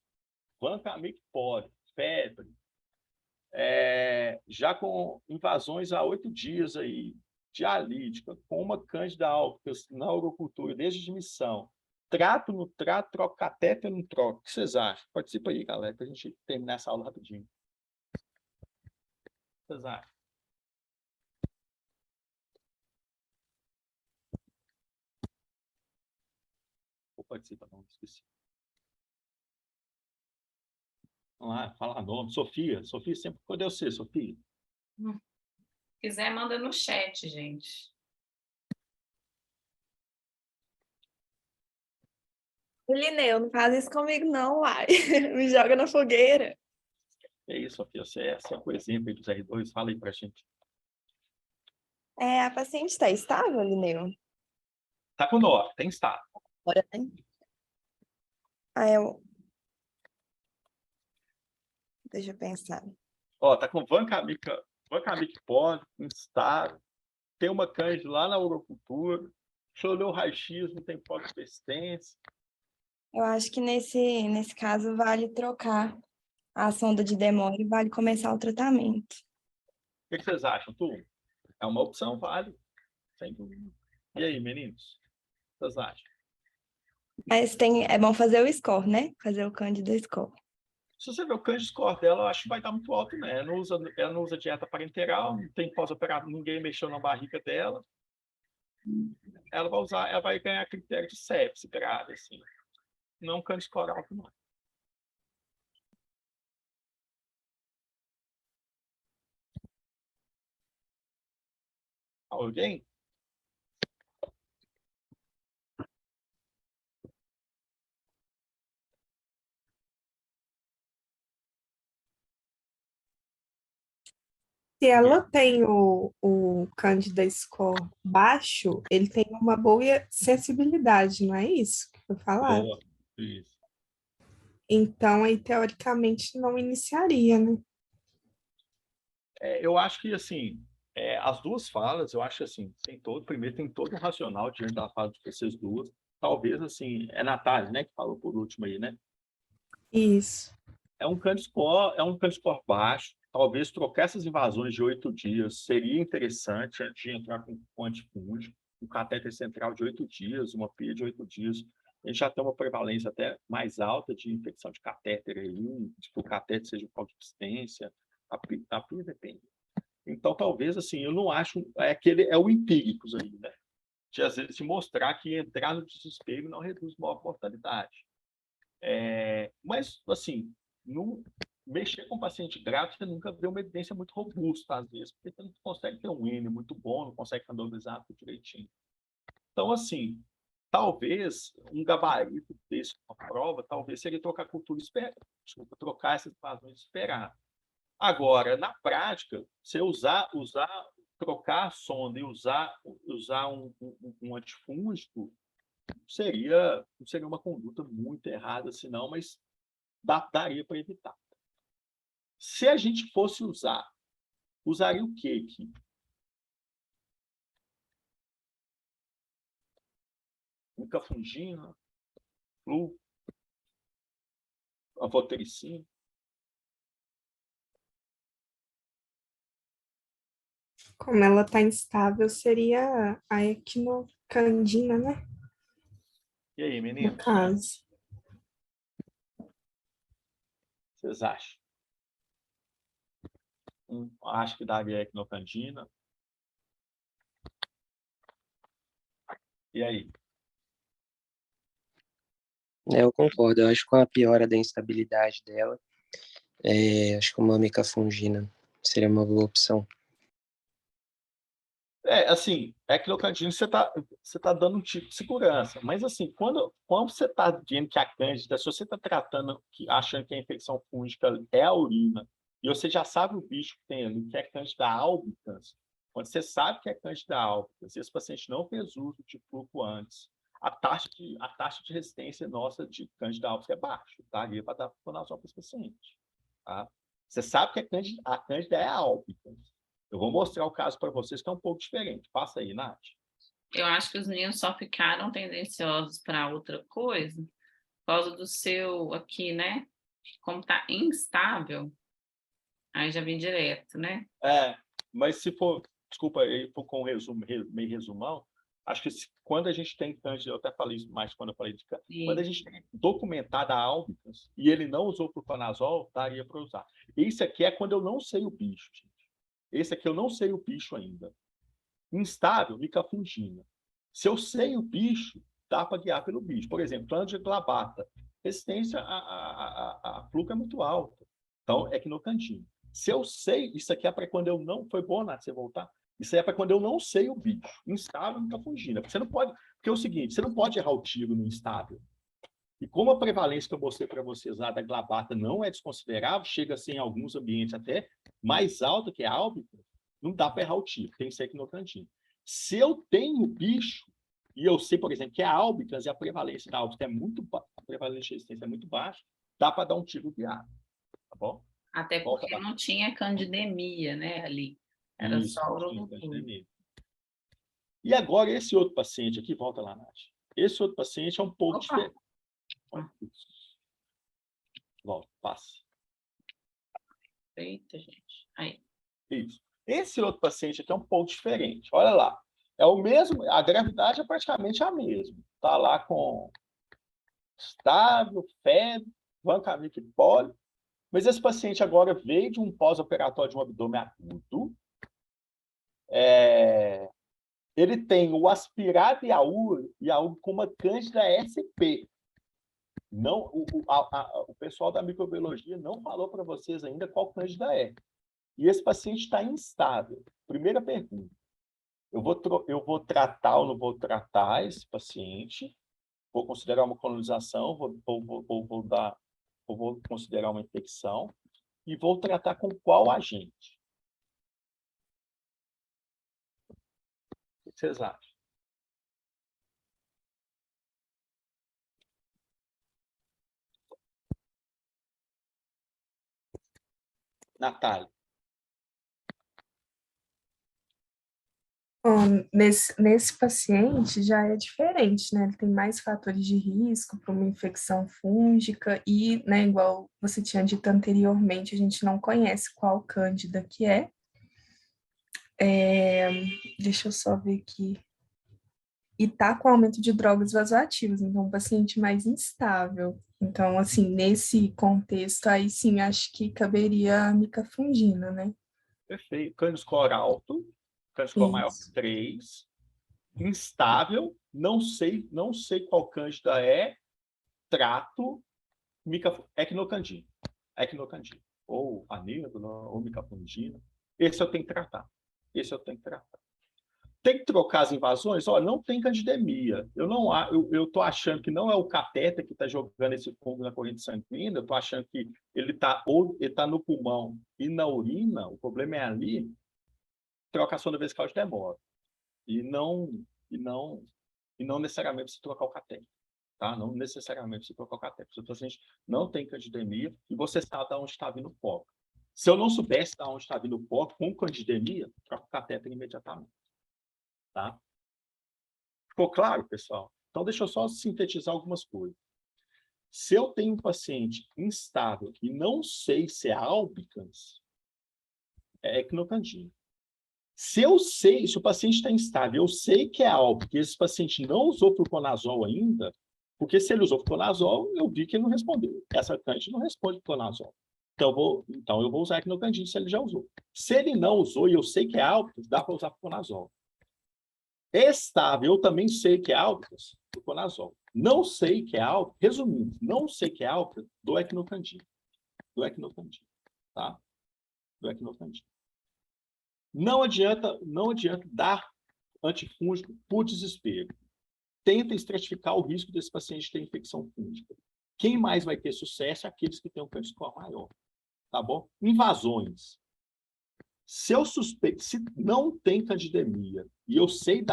vancomycin pori, febre, já com invasões há 8 dias aí, dialítica, com uma cândida albicans na urocultura desde a admissão, trato, troco catéter, não troco. O que vocês acham? Participa aí, galera, para a gente terminar essa aula rapidinho. O que vocês acham? Ou participa, não, esqueci. Vamos lá, fala nome. Sofia, sempre. Cadê você, Sofia? Se quiser, manda no chat, gente. Lineu, não faz isso comigo, não, uai. Me joga na fogueira. É isso, Sofia. Você é o exemplo aí dos R2. Fala aí pra gente. A paciente está estável, Lineu? Tá com dó, tem estado. Agora tem. Deixa eu pensar. Tá com vancomycin pori, em estado. Tem uma cândida lá na urocultura. Olhou o raio-x, não tem fotopersistência. Eu acho que nesse caso vale trocar a sonda de demora e vale começar o tratamento. O que vocês acham, turma? É uma opção válida, sem dúvida. E aí, meninos? O que vocês acham? Mas é bom fazer o score, né? Fazer o Candida score. Se você ver o Candida score dela, eu acho que vai dar muito alto, né? Ela não usa dieta parenteral, não tem pós-operatório, ninguém mexeu na barriga dela. Ela vai ganhar critério de sepse grave, assim. Não Candida score alto, não. Alguém? Se ela tem o Candida score baixo, ele tem uma boa sensibilidade, não é isso que foi falado? Boa. Isso. Então, aí, teoricamente, não iniciaria, né? Eu acho que, assim, as duas falas, eu acho assim, primeiro tem todo um racional diante da fala de vocês duas. Talvez, assim, é Natália, né, que falou por último aí, né? Isso. É um Candy-Score baixo. Talvez trocar essas invasões de 8 dias seria interessante antes de entrar com antifúngico. Um catéter central de 8 dias, uma pia de 8 dias. A gente já tem uma prevalência até mais alta de infecção de catéter aí, de que o catéter seja um pau de resistência. A pia depende. Então, talvez, assim, eu não acho... É o empíricos aí, né? De, às vezes, de mostrar que entrar no desespero não reduz maior mortalidade. Mas, assim, no, mexer com paciente grave, você nunca vê uma evidência muito robusta, às vezes, porque você não consegue ter um N muito bom, não consegue randomizar tudo direitinho. Então, assim, talvez um gabarito desse uma prova, talvez seria trocar cultura esperar, trocar essas padrões e esperar. Agora, na prática, você trocar a sonda e usar um antifúngico não seria uma conduta muito errada, senão, mas daria para evitar. Se a gente fosse usaria o quê aqui? Micafungina, flu, anfotericina. Como ela está instável, seria a equinocandina, né? E aí, No meninos? caso. Vocês acham? Acho que daria equinocandina. E aí? Eu concordo, eu acho que com a piora da instabilidade dela, acho que uma micafungina seria uma boa opção. Assim, equinocandina você tá dando um tipo de segurança, mas assim, quando você está dizendo que a cândida, se você está tratando, achando que a infecção fúngica é a urina, e você já sabe o bicho que tem ali, que é cândida albicans, quando você sabe que é cândida albicans, e esse paciente não fez uso de fluco antes, a taxa de resistência nossa de cândida albicans é baixa, tá? Ali para dar fluconazol para esse paciente, tá? Você sabe que a cândida é albicans. Eu vou mostrar o caso para vocês que é um pouco diferente. Passa aí, Nath. Eu acho que os meninos só ficaram tendenciosos para outra coisa por causa do seu aqui, né? Como está instável, aí já vem direto, né? Mas se for, desculpa, aí for com resumo, meio resumão, acho que quando a gente tem cândida, eu até falei isso mais quando eu falei de cândida, quando a gente tem documentada a albicans e ele não usou fluconazol, daria para usar. Esse aqui é quando eu não sei o bicho, gente. Esse aqui eu não sei o bicho ainda. Instável, micafungina. Se eu sei o bicho, dá para guiar pelo bicho. Por exemplo, Candidobacter, resistência a fluco é muito alta. Então, equinocandina. Se eu sei, isso aqui é para quando eu não... Foi bom, Nath, você voltar? Isso aí é para quando eu não sei o bicho. Instável, micafungina. Você não pode... Porque é o seguinte, você não pode errar o tiro no instável. E como a prevalência que eu mostrei para vocês lá da glabata não é desconsiderável, chega a ser em alguns ambientes até mais alta que a álbica, não dá para errar o tiro, tem que ser equinocandina. Se eu tenho bicho, e eu sei, por exemplo, que a álbicas e a prevalência da álbica é muito baixa, a prevalência de resistência é muito baixa, dá para dar um tiro guiado, tá bom? Até porque não tinha candidemia, né, ali. Era Isso, só não tinha urocultura. candidemia. E agora, esse outro paciente aqui, volta lá, Nath. Esse outro paciente é um pouco diferente. Volta, passa. Eita, gente. Aí. Isso. Esse outro paciente aqui é um pouco diferente. Olha lá. É o mesmo, a gravidade é praticamente a mesma. Está lá com estável, febre, vancomycin poli. Mas esse paciente agora veio de um pós-operatório de um abdômen agudo. Ele tem o aspirado e a URI com uma cândida SP. Não, o pessoal da microbiologia não falou para vocês ainda qual cândida é. E esse paciente está instável. Primeira pergunta. Eu vou tratar ou não vou tratar esse paciente? Vou considerar uma colonização, vou considerar uma infecção e vou tratar com qual agente? que vocês acham? Natália. Bom, nesse paciente já é diferente, né? Ele tem mais fatores de risco para uma infecção fúngica e, né, igual você tinha dito anteriormente, a gente não conhece qual cândida que é. Deixa eu só ver aqui. E tá com aumento de drogas vasoativas, então um paciente mais instável. Então, assim, nesse contexto aí sim, acho que caberia a micafungina, né? Perfeito. Cândida score alto, cândida score maior que Isso. 3. Instável, não sei qual cândida é, trato, equinocandina, ou anídula, ou micafungina. Esse eu tenho que tratar. Tem que trocar as invasões? Olha, não tem candidemia. Eu estou achando que não é o catéter que está jogando esse fungo na corrente sanguínea, eu estou achando que ele está no pulmão e na urina, o problema é ali, troca a sonda vesical de demora. E não necessariamente se trocar o catéter. Tá? Não necessariamente se trocar o catéter. Se o paciente não tem candidemia e você sabe de onde está vindo o foco. Se eu não soubesse de onde está vindo o foco com candidemia, troca o catéter imediatamente. Tá? Ficou claro, pessoal? Então, deixa eu só sintetizar algumas coisas. Se eu tenho um paciente instável e não sei se é albicans, é equinocandina. Se o paciente está instável, eu sei que é álcool, que esse paciente não usou fluconazol ainda, porque se ele usou fluconazol, eu vi que ele não respondeu. Essa cândida não responde fluconazol. Então eu vou usar equinocandina se ele já usou. Se ele não usou e eu sei que é álcool, dá para usar fluconazol. Estável, eu também sei que é álcool, fluconazol. Não sei que é álcool, resumindo, não sei que é álcool, do equinocandina. Tá? Do equinocandina. Não adianta dar antifúngico por desespero. Tenta estratificar o risco desse paciente ter infecção fúngica. Quem mais vai ter sucesso é aqueles que têm um cândida score maior. Tá bom? Invasões. Se eu suspeito, se não tem candidemia e eu sei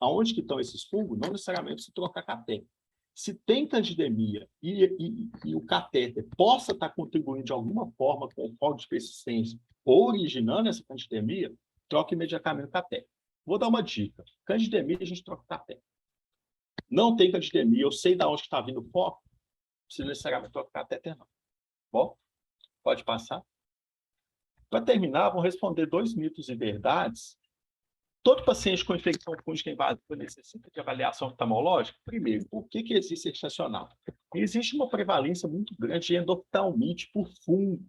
aonde que estão esses fungos, não necessariamente se trocar catéter. Se tem candidemia e o catéter possa estar contribuindo de alguma forma com o foco de persistência ou originando essa candidemia, troca imediatamente o catéter. Vou dar uma dica. Candidemia, a gente troca o catéter. Não tem candidemia, eu sei de onde está vindo o foco, não precisa necessariamente trocar o catéter, não. Bom, pode passar. Para terminar, vou responder 2 mitos e verdades. Todo paciente com infecção fúngica invasiva necessita de avaliação oftalmológica? Primeiro, por que existe excepcional? Existe uma prevalência muito grande de endoftalmite por fungo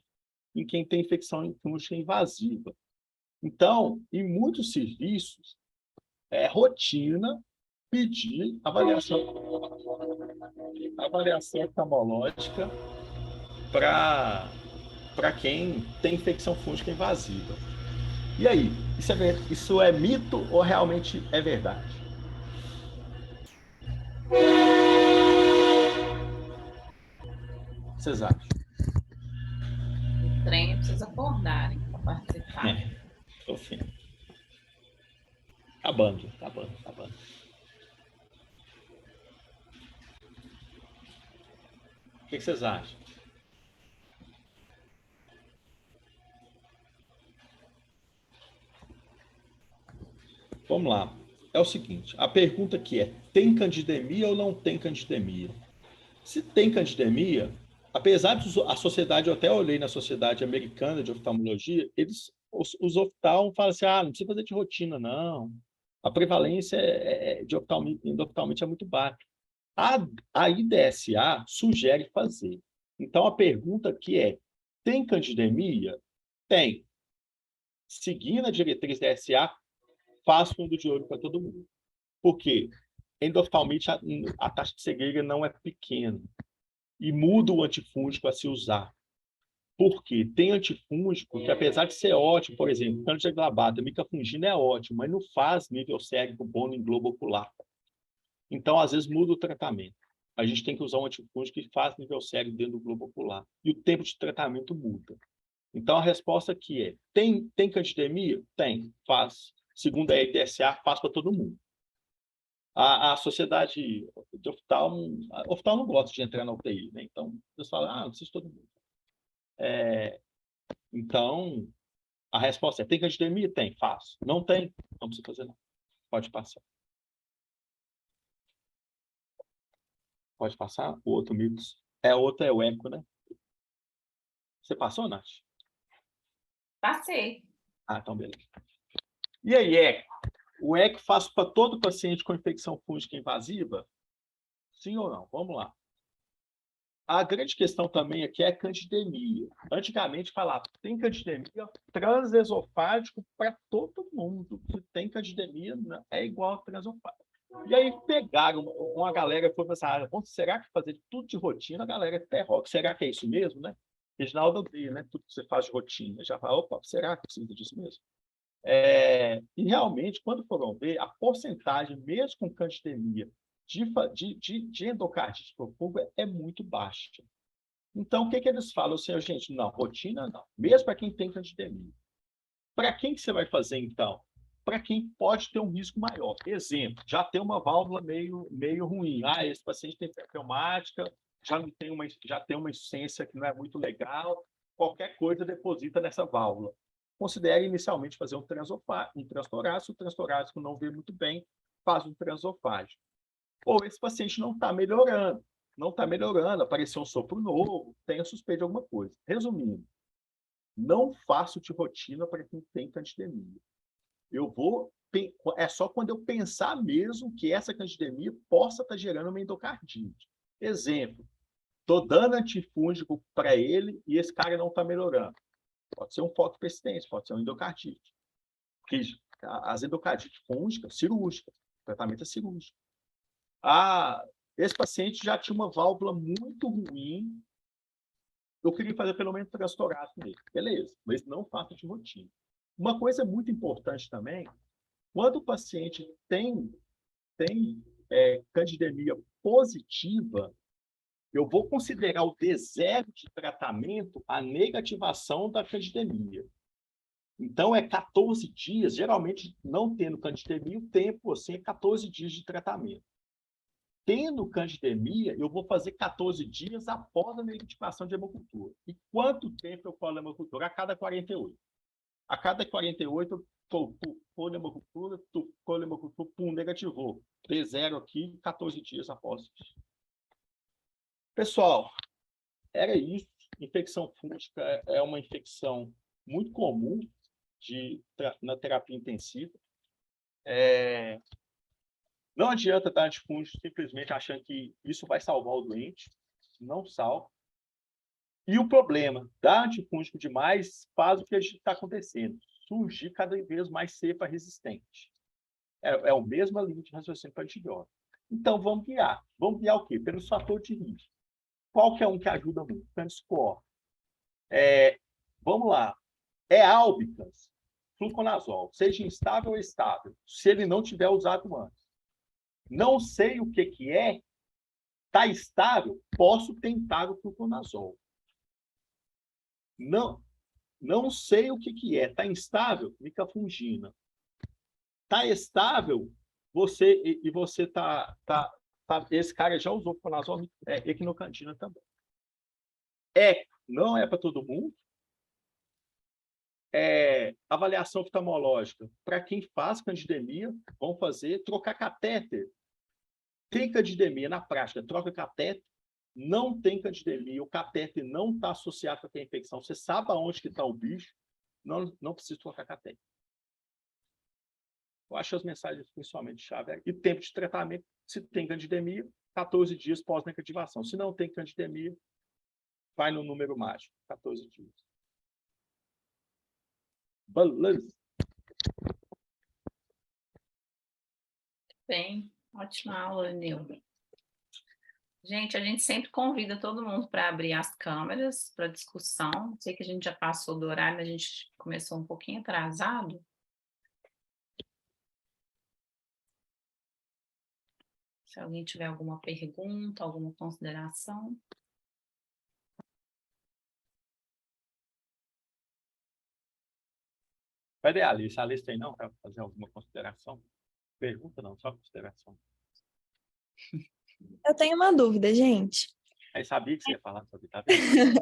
em quem tem infecção fúngica invasiva. Então, em muitos serviços, é rotina pedir avaliação oftalmológica para quem tem infecção fúngica invasiva. E aí, isso é mito ou realmente é verdade? O que vocês acham? O trem precisa acordarem para participar. Tô fim. Acabando. O que vocês acham? Vamos lá. É o seguinte, a pergunta aqui é, tem candidemia ou não tem candidemia? Se tem candidemia, apesar de a sociedade, eu até olhei na Sociedade Americana de Oftalmologia, os oftalmos falam assim, não precisa fazer de rotina, não. A prevalência de endoftalmite é muito baixa. A IDSA sugere fazer. Então, a pergunta aqui é, tem candidemia? Tem. Seguindo a diretriz da SA, faz fundo de olho para todo mundo. Por quê? Endoftalmite, a taxa de cegueira não é pequena. E muda o antifúngico a se usar. Por quê? Tem antifúngico que, apesar de ser ótimo, por exemplo, Candida glabata, micafungina é ótimo, mas não faz nível cérebro bom em globo ocular. Então, às vezes, muda o tratamento. A gente tem que usar um antifúngico que faz nível cérebro dentro do globo ocular. E o tempo de tratamento muda. Então, a resposta aqui é, tem candidemia? Tem, faz. segundo a ETSA, faz para todo mundo. A sociedade de oftalmo não gosta de entrar na UTI, né? Então, eles falam, não precisa de todo mundo. Então, a resposta é, tem candidemia? Tem, faço. Não tem? Não precisa fazer nada. Pode passar. Pode passar? O outro mito. Outro é o eco, né? Você passou, Nath? Passei. Então beleza. E aí, eco? O eco faz para todo paciente com infecção fúngica invasiva? Sim ou não? Vamos lá. A grande questão também aqui é a candidemia. Antigamente falava, tem candidemia transesofágico para todo mundo. Se tem candidemia, né, é igual a transesofágico. E aí pegaram uma galera e foi pensar, será que fazer tudo de rotina, a galera terroca. Será que é isso mesmo, né? Reginaldo odeia, né? Tudo que você faz de rotina. Já fala, opa, será que precisa disso mesmo? E realmente, quando foram ver, a porcentagem, mesmo com candidemia, de endocardite por fungo é muito baixa. Então, o que eles falam? Assim, gente, não, rotina não. Mesmo para quem tem candidemia. Para quem que você vai fazer, então? Para quem pode ter um risco maior. Exemplo, já tem uma válvula meio ruim. Esse paciente tem pneumática, já tem uma insuficiência que não é muito legal. Qualquer coisa deposita nessa válvula. Considere inicialmente fazer um transtorácico. O transtorácico não vê muito bem, faz um transofágico. Ou esse paciente não está melhorando, apareceu um sopro novo, tem a suspeita de alguma coisa. Resumindo, não faço de rotina para quem tem candidemia. É só quando eu pensar mesmo que essa candidemia possa estar gerando uma endocardite. Exemplo, estou dando antifúngico para ele e esse cara não está melhorando. Pode ser um foco persistente, pode ser um endocardite. Porque as endocardites fúngicas, cirúrgicas, o tratamento é cirúrgico. Esse paciente já tinha uma válvula muito ruim, eu queria fazer pelo menos transtorácico nele. Beleza, mas não faço de rotina. Uma coisa muito importante também, quando o paciente tem candidemia positiva, eu vou considerar o D0 de tratamento a negativação da candidemia. Então, 14 dias, geralmente não tendo candidemia, o tempo assim, é 14 dias de tratamento. Tendo candidemia, eu vou fazer 14 dias após a negativação de hemocultura. E quanto tempo eu colo a hemocultura? A cada 48. A cada 48, eu colo a hemocultura, pum, negativou. D0 aqui, 14 dias após isso. Pessoal, era isso. Infecção fúngica é uma infecção muito comum na terapia intensiva. Não adianta dar antifúngico simplesmente achando que isso vai salvar o doente. Não salva. E o problema, dar antifúngico demais faz o que está acontecendo. Surgir cada vez mais cepa resistente. É a mesma linha de raciocínio para antibiótico. Então, vamos guiar. Vamos guiar o quê? Pelos fatores de risco. Qual que é um que ajuda muito? Transport. Vamos lá. Albicans, fluconazol, seja instável ou estável, se ele não tiver usado antes. Não sei o que é, está estável, posso tentar o fluconazol. Não sei o que é, está instável, micafungina. Está estável, você esse cara já usou fluconazol, equinocantina também. Não é para todo mundo. Avaliação oftalmológica. Para quem faz candidemia, vão fazer, trocar catéter. Tem candidemia na prática, troca catéter. Não tem candidemia, o catéter não está associado com a infecção. Você sabe aonde que está o bicho, não precisa trocar catéter. Eu acho as mensagens principalmente chave. E tempo de tratamento, se tem candidemia, 14 dias pós-negativação. Se não tem candidemia, vai no número mágico, 14 dias. Beleza. Bem, ótima aula, Nilva. Gente, a gente sempre convida todo mundo para abrir as câmeras para discussão. Sei que a gente já passou do horário, mas a gente começou um pouquinho atrasado. Se alguém tiver alguma pergunta, alguma consideração. Cadê a Alice? A Alice tem não? Quer fazer alguma consideração? Pergunta não, só consideração. Eu tenho uma dúvida, gente. Aí sabia que você ia falar sobre, tá vendo?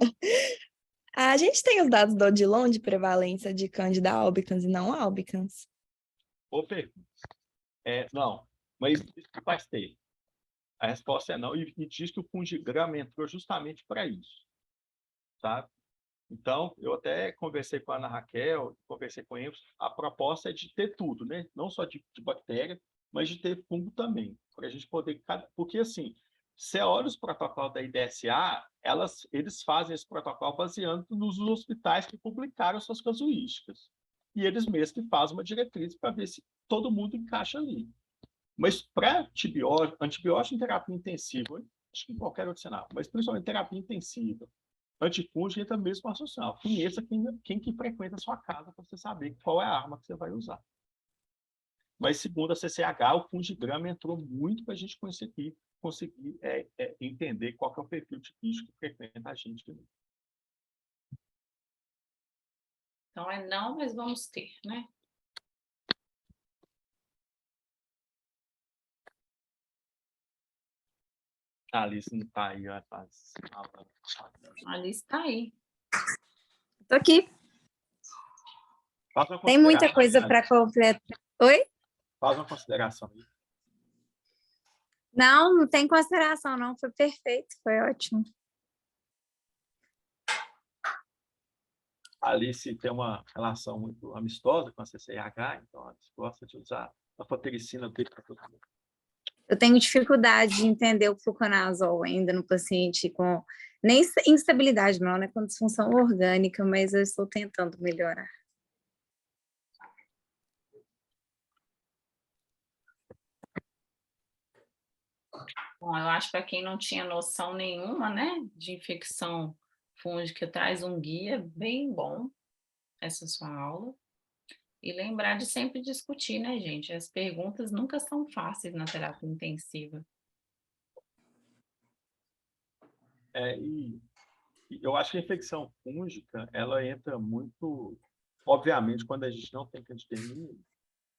A gente tem os dados do Odilon de prevalência de Candida albicans e não albicans? Ou pergunta. Não, mas isso faz ter. A resposta é não, e diz que o fungigrama entrou justamente para isso, sabe? Então, eu até conversei com a Ana Raquel, conversei com eles, a proposta é de ter tudo, né? Não só de bactéria, mas de ter fungo também, para a gente poder... Porque, assim, você olha os protocolos da IDSA, eles fazem esse protocolo baseando nos hospitais que publicaram suas casuísticas. E eles mesmos que fazem uma diretriz para ver se todo mundo encaixa ali. Mas para antibiótico em terapia intensiva, acho que em qualquer outro cenário, mas principalmente terapia intensiva, antifúngico entra mesmo associado. Conheça quem que frequenta a sua casa para você saber qual é a arma que você vai usar. Mas segundo a CCH, o fungigrama entrou muito para a gente conseguir entender qual que é o perfil de bicho que frequenta a gente. Então é não, mas vamos ter, né? A Alice não está aí, ela está falando. A Alice está aí. Tô aqui. Faz uma Tem muita consideração, coisa Alice. para completar. Oi? Faz uma consideração aí. Não, não tem consideração, não. Foi perfeito, foi ótimo. A Alice tem uma relação muito amistosa com a CCH, então ela gosta de usar a fotericina dele para todo mundo. Eu tenho dificuldade de entender o fluconazol ainda no paciente com nem instabilidade não, né? Com disfunção orgânica, mas eu estou tentando melhorar. Bom, eu acho que para quem não tinha noção nenhuma, né, de infecção fúngica, traz um guia bem bom essa sua aula. E lembrar de sempre discutir, né, gente? As perguntas nunca são fáceis na terapia intensiva. E eu acho que a infecção fúngica, ela entra muito, obviamente, quando a gente não tem candidemia,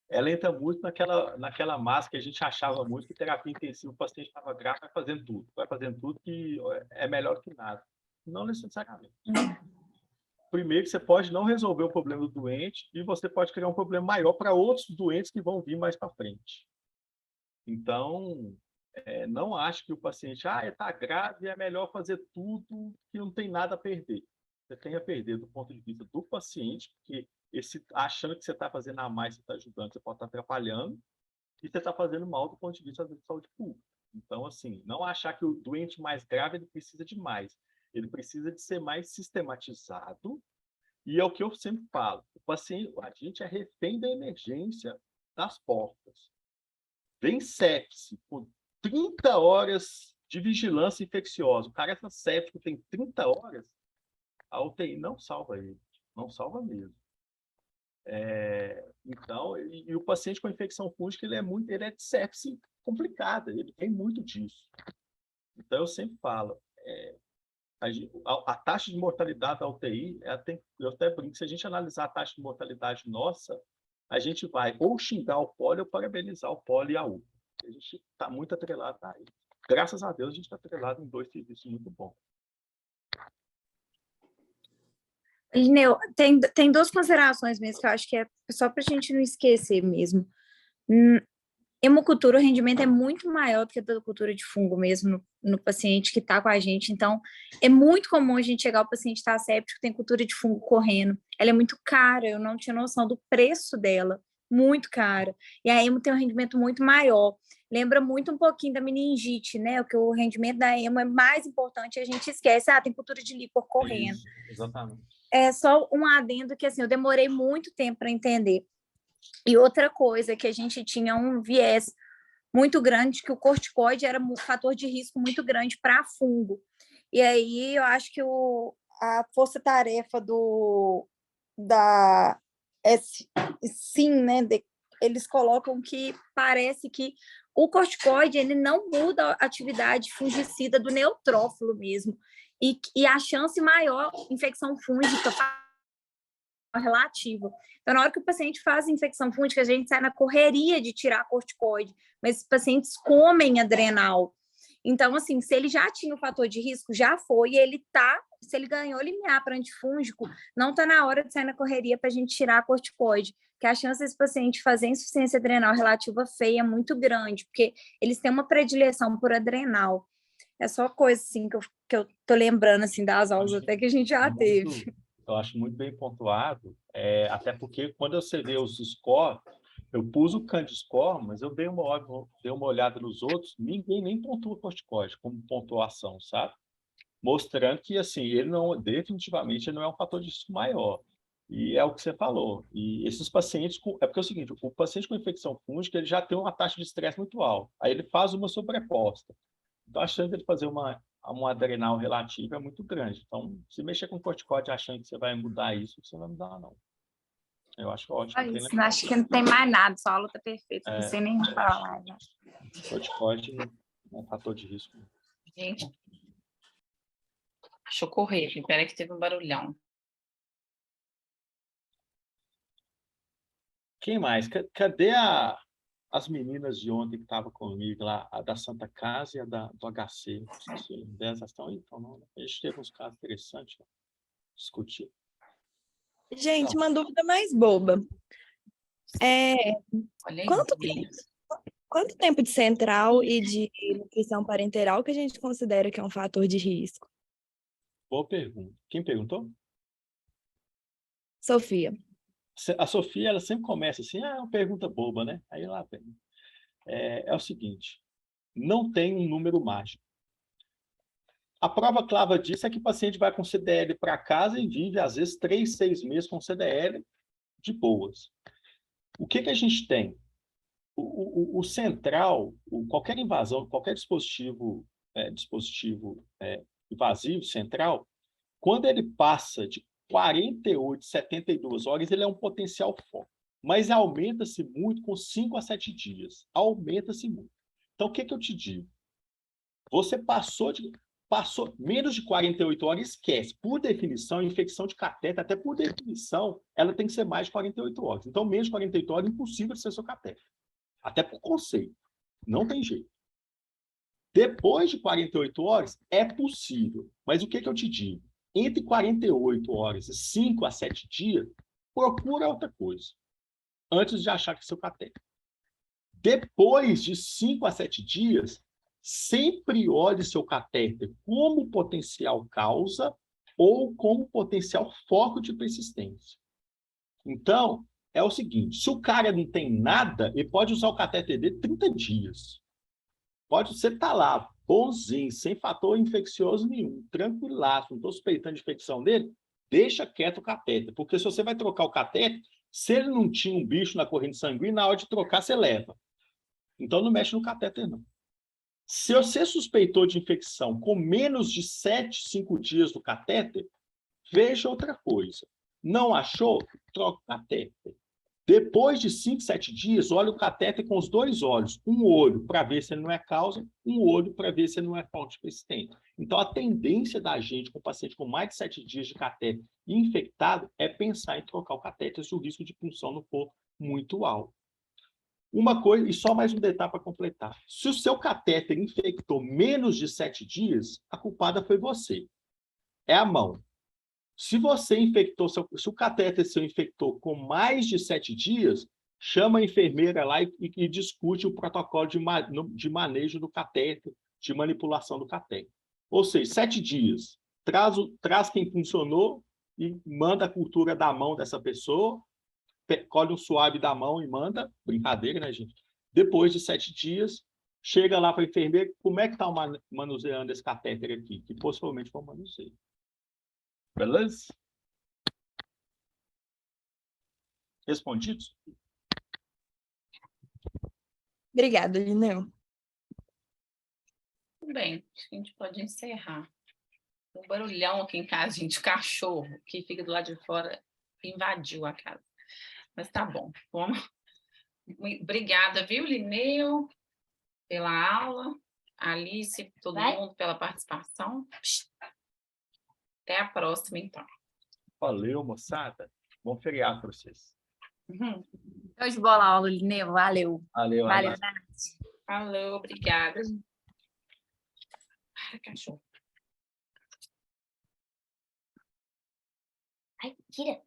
ela entra muito naquela massa que a gente achava muito que terapia intensiva, o paciente estava grave, vai fazendo tudo que é melhor que nada. Não necessariamente. Primeiro, você pode não resolver o problema do doente e você pode criar um problema maior para outros doentes que vão vir mais para frente. Então, não acho que o paciente está grave, é melhor fazer tudo que não tem nada a perder. Você tem a perder do ponto de vista do paciente, porque achando que você está fazendo a mais, você está ajudando, você pode estar atrapalhando, e você está fazendo mal do ponto de vista da saúde pública. Então, assim, não achar que o doente mais grave ele precisa de mais. Ele precisa de ser mais sistematizado, e é o que eu sempre falo. O paciente, a gente é refém da emergência das portas. Vem sepse, com 30 horas de vigilância infecciosa. O cara é séptico, tem 30 horas, a UTI não salva ele. Não salva mesmo. Então, e o paciente com infecção fúngica, ele é de sepse complicada, ele tem muito disso. Então, eu sempre falo, a taxa de mortalidade da UTI, eu até brinco, se a gente analisar a taxa de mortalidade nossa, a gente vai ou xingar o poli ou parabenizar o poli e a UPA. A gente está muito atrelado a ele. Graças a Deus, a gente está atrelado em 2 serviços muito bons. Lineu, tem 2 considerações mesmo que eu acho que é só para a gente não esquecer mesmo. Hemocultura, o rendimento é muito maior do que a da cultura de fungo mesmo no paciente que está com a gente. Então, é muito comum a gente chegar, o paciente está séptico, tem cultura de fungo correndo. Ela é muito cara, eu não tinha noção do preço dela, muito cara. E a hemo tem um rendimento muito maior. Lembra muito um pouquinho da meningite, né? Que o rendimento da hemo é mais importante, a gente esquece, tem cultura de líquor correndo. Isso, exatamente. É só um adendo que, assim, eu demorei muito tempo para entender. E outra coisa, que a gente tinha um viés muito grande, que o corticoide era um fator de risco muito grande para fungo. E aí eu acho que a força-tarefa da sim, né? Eles colocam que parece que o corticoide ele não muda a atividade fungicida do neutrófilo mesmo. E a chance maior infecção fúngica relativa. Então, na hora que o paciente faz infecção fúngica, a gente sai na correria de tirar corticoide, mas os pacientes comem adrenal. Então, assim, se ele já tinha o fator de risco, já foi, e ele tá, se ele ganhou limiar para antifúngico, não tá na hora de sair na correria para a gente tirar a corticoide, que a chance desse paciente fazer insuficiência adrenal relativa feia é muito grande, porque eles têm uma predileção por adrenal. É só coisa, assim, que eu tô lembrando, assim, das aulas até que a gente já teve. Eu acho muito bem pontuado, até porque quando você vê os scores, eu pus o Candid Score, mas eu dei uma olhada nos outros, ninguém nem pontua corticoide como pontuação, sabe? Mostrando que, assim, ele não, definitivamente, ele não é um fator de risco maior. E é o que você falou. E esses pacientes, é porque é o seguinte, o paciente com infecção fúngica, ele já tem uma taxa de estresse muito alta. Aí ele faz uma sobreposta. Então, a chance de ele fazer uma adrenal relativa é muito grande. Então, se mexer com corticoide achando que você vai mudar isso, você não vai mudar, não. Eu acho ótimo. Isso, acho que não tem mais nada, só a luta perfeita, não sei nem falar. Já. Corticoide não é um fator de risco. Gente, deixa eu correr, espera que teve um barulhão. Quem mais? Cadê as meninas de ontem que estavam comigo lá, a da Santa Casa e a do HC? Não sei se elas estão aí, então não. A gente teve uns casos interessantes, né? Discutir. Gente, uma dúvida mais boba. Olha aí, Quanto tempo de central e de nutrição parenteral que a gente considera que é um fator de risco? Boa pergunta. Quem perguntou? Sofia. A Sofia, ela sempre começa assim, é uma pergunta boba, né? Aí lá vem. É o seguinte, não tem um número mágico. A prova clava disso é que o paciente vai com CDL para casa e vive, às vezes, 3, 6 meses com CDL de boas. O que a gente tem? O central, qualquer invasão, qualquer dispositivo invasivo central, quando ele passa de 48, 72 horas, ele é um potencial forte. Mas aumenta-se muito com 5 a 7 dias. Aumenta-se muito. Então, o que eu te digo? Você passou menos de 48 horas, esquece. Por definição, infecção de catéter, até por definição, ela tem que ser mais de 48 horas. Então, menos de 48 horas é impossível de ser seu catéter. Até por conceito. Não tem jeito. Depois de 48 horas, é possível. Mas o que eu te digo? Entre 48 horas e 5 a 7 dias, procura outra coisa. Antes de achar que é seu catéter. Depois de 5 a 7 dias, sempre olhe seu catéter como potencial causa ou como potencial foco de persistência. Então, é o seguinte, se o cara não tem nada, ele pode usar o catéter dele 30 dias. Você estar lá, bonzinho, sem fator infeccioso nenhum, tranquilaço, não estou suspeitando de infecção dele, deixa quieto o catéter, porque se você vai trocar o catéter, se ele não tinha um bicho na corrente sanguínea, na hora de trocar, você leva. Então, não mexe no catéter, não. Se você suspeitou de infecção com menos de 7, 5 dias do catéter, veja outra coisa. Não achou? Troca o catéter. Depois de 5, 7 dias, olha o catéter com os 2 olhos. Um olho para ver se ele não é causa, um olho para ver se ele não é fonte persistente. Então, a tendência da gente com o paciente com mais de 7 dias de catéter infectado é pensar em trocar o catéter se o risco de punção não for muito alto. Uma coisa, e só mais um detalhe para completar. Se o seu catéter infectou menos de 7 dias, a culpada foi você. É a mão. Se você infectou, se o catéter seu infectou com mais de 7 dias, chama a enfermeira lá e discute o protocolo de manejo do catéter, de manipulação do catéter. Ou seja, 7 dias, traz quem funcionou e manda a cultura da mão dessa pessoa, colhe um suave da mão e manda, brincadeira, né, gente? Depois de 7 dias, chega lá para a enfermeira, como é que está manuseando esse catéter aqui? Que possivelmente foi um manuseio. Beleza? Respondidos? Obrigada, Lineu. Tudo bem, acho que a gente pode encerrar. Tem um barulhão aqui em casa, gente, o cachorro que fica do lado de fora invadiu a casa. Mas tá bom, vamos. Obrigada, viu, Lineu, pela aula, Alice, todo mundo pela participação. Até a próxima, então. Valeu, moçada. Bom feriado para vocês. Show de bola a aula, Lineu. Valeu. Valeu, Valeu, Ana. Nath. Falou, obrigada. Cachorro. Ai, tira.